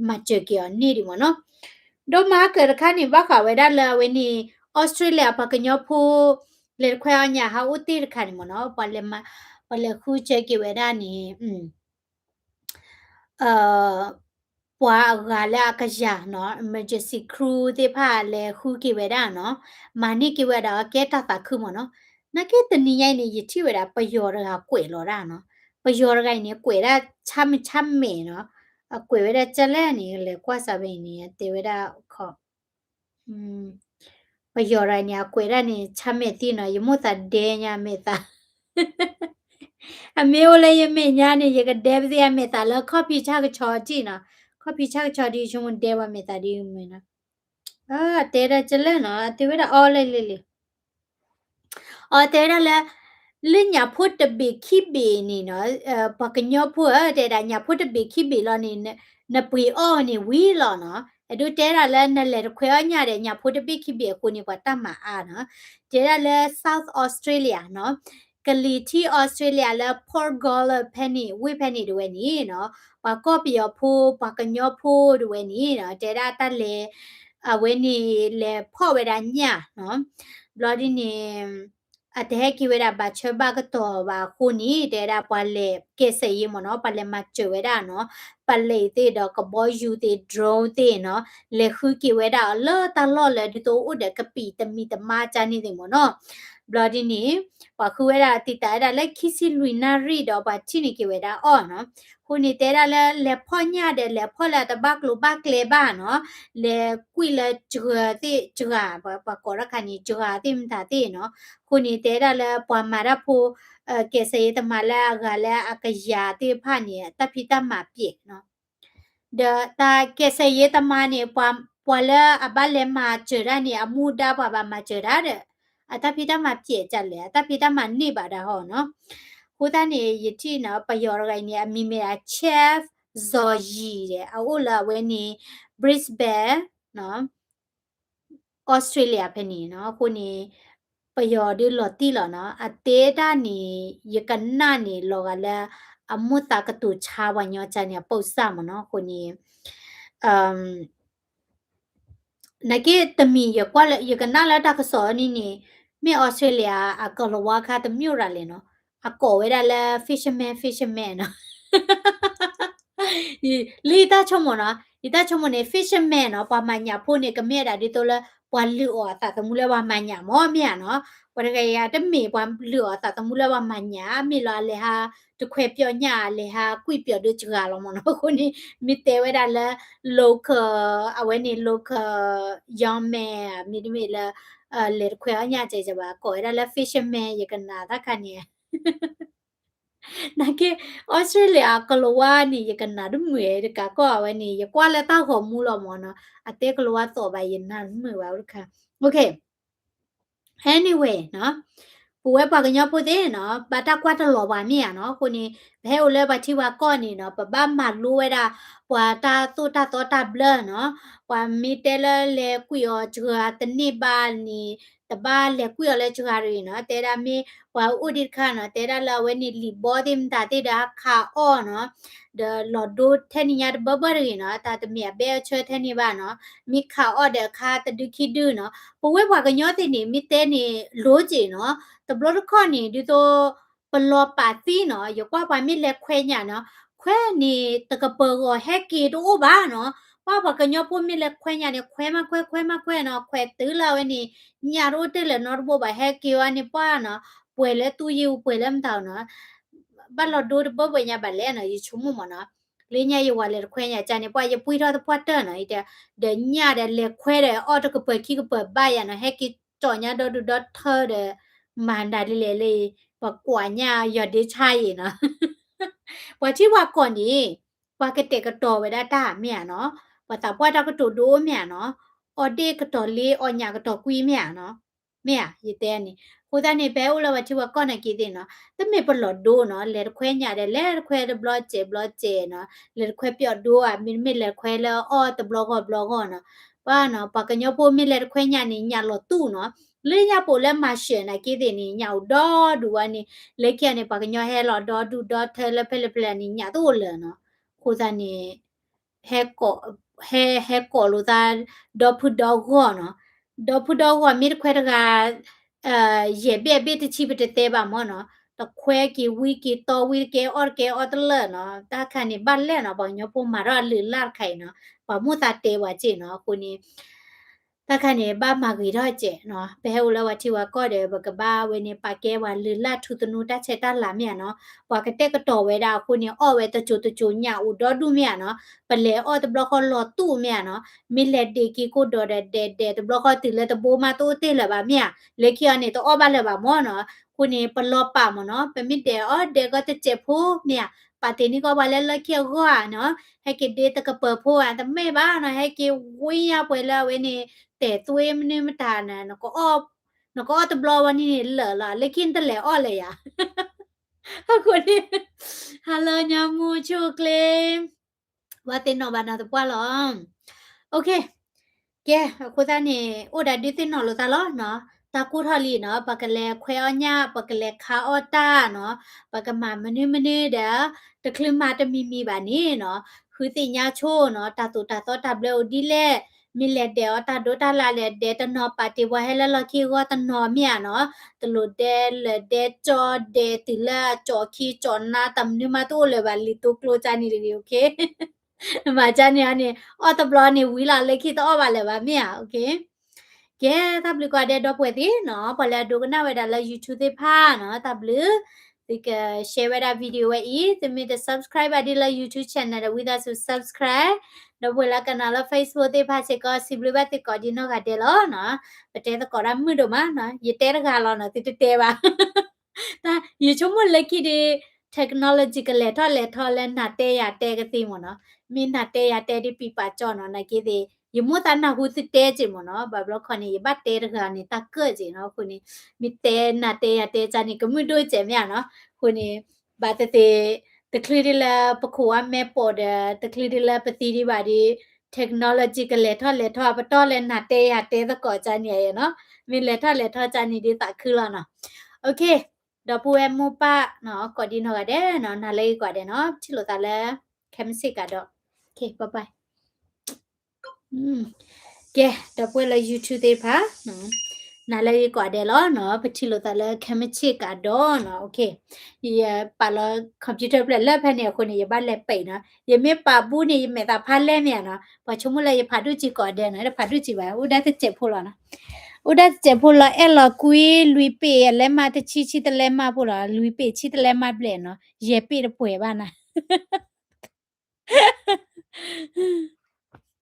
မချေကနေဒီမနော်ဒိုမာကရခါနေဘခဝဲဒါလာဝဲနေဩစတြေးလျပကညောဖိုလေခွဲအညာဟာဦးတိရခါနေမနော်ပလေခုချေကေဝဲဒါနေပွာဂါလာကကြာနော် emergency crew တေဖာလေခုကေဝဲဒါနော်မာနိကေဝဲဒါကဲတာတာခုမနော်နကေတနီရိုင်နေရတိဝဲဒါပယောရကကွေလော်ဒါနော်ပယောရကိုင်နေကွေဒါချမ်းမေနော်အကွေဝဲဒါကျလဲနေလေကွာစာဘင်းနေတေဝဲဒါခေါပယောရညာကွေဒါနေချမ်းမေတိနော်ယမတာဒေညာမေတာအမေဝလေယမေညာနေရကဒေဗစီယမေတာလခေါပီချကချောကြည့်နော်ခေါပီချကချောဒီချုံဒေဝမေတာဒီမေနော်တေရကျလဲနော်တေဝဲဒါအော်လေတေရလဲလညာဖို့တဘေခိဘေနေနော်ပကညောဖို့တဲ့ဒါညာဖို့တဘေခိဘေလောနေနပွေအော်နေဝီလောနော်အဲ့တို့တဲရလဲနဲ့လေခွဲညာတဲ့ညာဖို့တဘေခိဘေကိုနေကတတ်မှာအာနော်တဲရလဲ South Australia နော်ကလီတီဩစတြေးလျလဲ Port Gawler Penny ဝိဖက်နေတွေနီနော်ပကော့ပီယောဖိုးပကညောဖိုးတွေနီနော်တဲရတက်လေ when le po weda nya no bloody ni ate ki weda ba cheba ka to ba khuni de da pale ke se yi mo no pale ma che weda no pale te do ka boy you te drone te no le khu ki weda lo ta lo le di to u de ka pi te mi te ma cha ni de mo no bloody ni pa khu weda ti ta da le kisi luina ri do ba chi ni ki weda o no khuni te da le pho nya de le pho la ta bak lu bak le ba no le kui le chua ti chua pa ko ra khani chua ti mta ti no khuni te da le pa ma ra phu ke se ta ma la ga la akaya ti pha ni ta phi ta ma pi no de ta ke se ye ta ma ni pa la aba le ma che ra ni amu da ba ma che ra de ta phi ta ma pi cha le ta phi ta ma ni ba da ho no khu ta ni yi ti no pa yo ra ni a mi me a chef zo yi de a o la we ni Brisbane เนาะออสเตรเลียเพนี่เนาะคู่นี้ประโยชน์ดีหลอดตีหรอเนาะอาเตด้านนี้ยกันหน้านี่รอกะแล้วอามุตากระตุชาวันยอจันเนี่ยปูซ่ามเนาะคู่นี้เอ่อนักตมียกว่าเลยยกันหน้าแล้วดักสอนนี่ไม่ออสเตรเลียอากลว่าค่ะตมิวราเลยเนาะอากอเวลาแล้ว fisherman เนาะ li ta chomo na ita chomo ne fisherman no pa manya pho ne kame da di to la wa lu o ta tamu la wa manya mo mya no wa ga ya de me wa lu o ta tamu la wa manya me la le ha de khwe pyo nya le ha kui pyo de chga lo mo no ko ni mi te we da la local awe ni local young man mi de me la le khwe nya che che ba ko da la fisherman ye kana ta khan ni 那个澳大利亚个罗瓦尼也跟那都没的个个话呢，也挂了大项目了嘛呢，啊，这个罗瓦做吧也难没话了看。OK， anyway เนาะปูไว้ปากกันยอพูดเองเนาะบาตากว่าตลอดวันเนี่ยเนาะคนนี้แพ้อุเลบาที่ว่าก้อนนี่เนาะปะบ้ามารู้ไว้ละว่าตาตู้ตาตัวตาเบลอเนาะว่ามีแต่ละเลกุยอเจือตนี่บ้านนี่แต่บ้านเลกุยอเลเจือรีเนาะแต่ละมีว่าอุดิค่ะเนาะแต่ละเราเวนี่ลีบอดิมตาที่ดาขาอ้อเนาะเดลอดูเทนี่ยาบบะรีเนาะตาตะเมียเบลเชอเทนี่บ้านเนาะมีขาอ้อเดขาตะดุคิดื้อเนาะ ပဝဲဘွားကညောတဲ့နေမိတဲနေလိုချင်နော်တဘလခေါနေဒီတော့ပလောပါတီနော်ရကွာပါမိလက်ခွဲညာနော်ခွဲနေတကပကောဟက်ကီတော့ဘာနော်ဘာဘကညောပမိလက်ခွဲညာနေခွဲနော်ခွဲတူလာဝနေညာရိုတဲလေနော်ဘောဘဟက်ကီဝနေပါနော်ပွဲလေတူယူပွဲလေမတောင်းနော်ဘာလို့ဒိုဘဘညာဘလဲနော်ယူချုံမနော်လေညာရဝလေခွဲညာကြနေပွားရပွေတော့ပွားတဲ့နော်ဒီde nya de le khwe de o to ko pe ki ko pe ba ya na he ki to nya do do do thơ de man da le pa kwa nya yo de cha yi na wa chi wa kon ni wa ke te ko to we da ta mya no wa ta pwa da ko to do mya no o de ko to le o nya ko to kwi mya no mya yi te ni ko da ni be u la wa chi wa kon na ki de no te me pa lo do no le khwe nya de le khwe de block che no le khwe pyo do a mi le khwe le o te block no ว่าเนาะปากกันยอพูมีเลดแขวญานี่ญาโลตู้เนาะเลยญาโปเลมาเชนะกีตินี่ญาดอดูอันนี่เลกยานี่ปากกันยอเฮลอดอดูดอเทเลเพเลเพลนี่ญาตู้เลยเนาะคูซานี่เฮโกเฮโกโลตาดอพุดอโกเนาะดอพุดอโกมีแขวตะกาเยเบเบติชิบเตเตบามอเนาะตะแขวกีวีกีตอวีเกออเกออตเลเนาะตาคันนี่บัลเลเนาะปากกันยอพูมาราลือลาดไข่เนาะ ปามุตาเตวะจิเนาะคุณนี่ตาคันเนี่ยบ้ามากีรอเจเนาะไปให้อุลาวะที่ว่าก็เดบกบ้าเวเนี่ยปาเกว่าลือลาทุตนูตาเชตาลาเมียเนาะว่ากะเตกะตอเวดาคุณเนี่ยอ้อเวตะจูญาอุดอดูเมียเนาะปะเลอ้อตะบล็อกคอลอตู้เมียเนาะมิเลเดกีกูดอเดตะบล็อกคอติเลตะโบมาตู้เตละบาเมียเลคิอันนี่ตออ้อบาละบามอเนาะคุณนี่ปะลอปามเนาะเปมิเดอ้อเดก็ตะเจ็บผู้เมียปาเตนี่ก็บาละเคียวก็เนาะ ให้กิเดตะกะเปอผู้อ่ะแต่ไม่บ้านะให้กิวิยาไปแล้วเวนี่แต่ตัวเองมันไม่ทานนะนก็อ้อนก็อ้อตะบลอวันนี้เหลือละเลยกินตะแหลอ้อเลยอ่ะคนนี้ฮัลโหลยามูชูเกลมว่าเต็นนอบานาตะปวาหรอโอเคแกคุณตานี่โอ้ดาดิตินนอลตาลอเนาะตากูทอลีเนาะปากกะแลแควอญาปากกะแลคาออตาเนาะปากกะมามะนี่เด้อตะคลึมมาตะมีบานี้เนาะ คือติญาโชเนาะตาตุตาตอตับเลวดีแล มีเลเดอตาโดตาลาเลเดตนอปาติว่าให้ละละคีก็ตนอเมียเนาะตโลเดเลเดจอเดติละจอคีจอนนาตำนิมาตุเลยบาลิตุโคลจานี่เลยโอเคมาจานี่อันนี้ออตบลอนี่วิลาเลคีตออบาเลยบาเมียโอเคแกทับลิกว่าเดดอปเวติเนาะพอแล้วดูกันนะเวลาละ YouTube ได้พาเนาะทับลือติกแชร์ไว้ได้วิดีโอไว้อีจะมีแต่ subscribe อะดีละ YouTube channel ได้ with us to subscribe တော့ဘွေလာကနာလာ Facebook တေဖာစေကစီဘလဘတ်တေကဒီနောကတဲလောနော်ပတဲတကောရမှုတို့မနော်ရတဲတကလောနော်တေတဲပါဒါရချုံမလက်ကိဒီ technological လေထော်လေထော်လဲနာတဲရတဲကတိမနော်မင်းနာတဲရတဲဒီပြပါကြောနော်နကိဒီယမတနာဟုစတဲချင်မနော်ဘဘလခနီဘတ်တဲတကနေတာကဲ့ချင်နော်ခုနီမီတဲနာတဲရတဲချာနီကမှုတို့ချင်မြနော်ခုနီဘာတတေတကလီဒီလာပခိုအမဲပေါ်တဲ့တကလီဒီလာပတိဒီပါဒီ technological လေထော်ပတော်လေနာတဲရတဲတကောချာနေရနော်မီလေထော်ချာနီဒီတခူလာနော် okay တော့ပူအမူပါနော်ကော်ဒီနော်ကတဲ့နော်နာလေးကွာတဲ့နော်ချစ်လို့တာလဲခမစစ်ကတော့ okay bye bye ကဲတော့ပူလေ YouTube သေးပါနော်နာလေးကွာတဲ့လောနော်ပချစ်လို့တာလဲခမချစ်ကတော့နော် okay ဒီပါလကွန်ပျူတာလက်ဖက်နေခုနေရပါလက်ပိတ်နော်ရမေပါဘူးနေမေတာဖားလဲမြန်နော်ဘာချုံမလဲရဖာဒုချီကော်တဲ့နော်ဖာဒုချီပါဦးဒါတက်ချက်ဖို့လားနော်ဦးဒါချက်ဖို့လားအဲ့လောကွေးလူပေလဲမတချီတလဲမဖို့လားလူပေချီတလဲမပလဲနော်ရေပေပွေပါနာ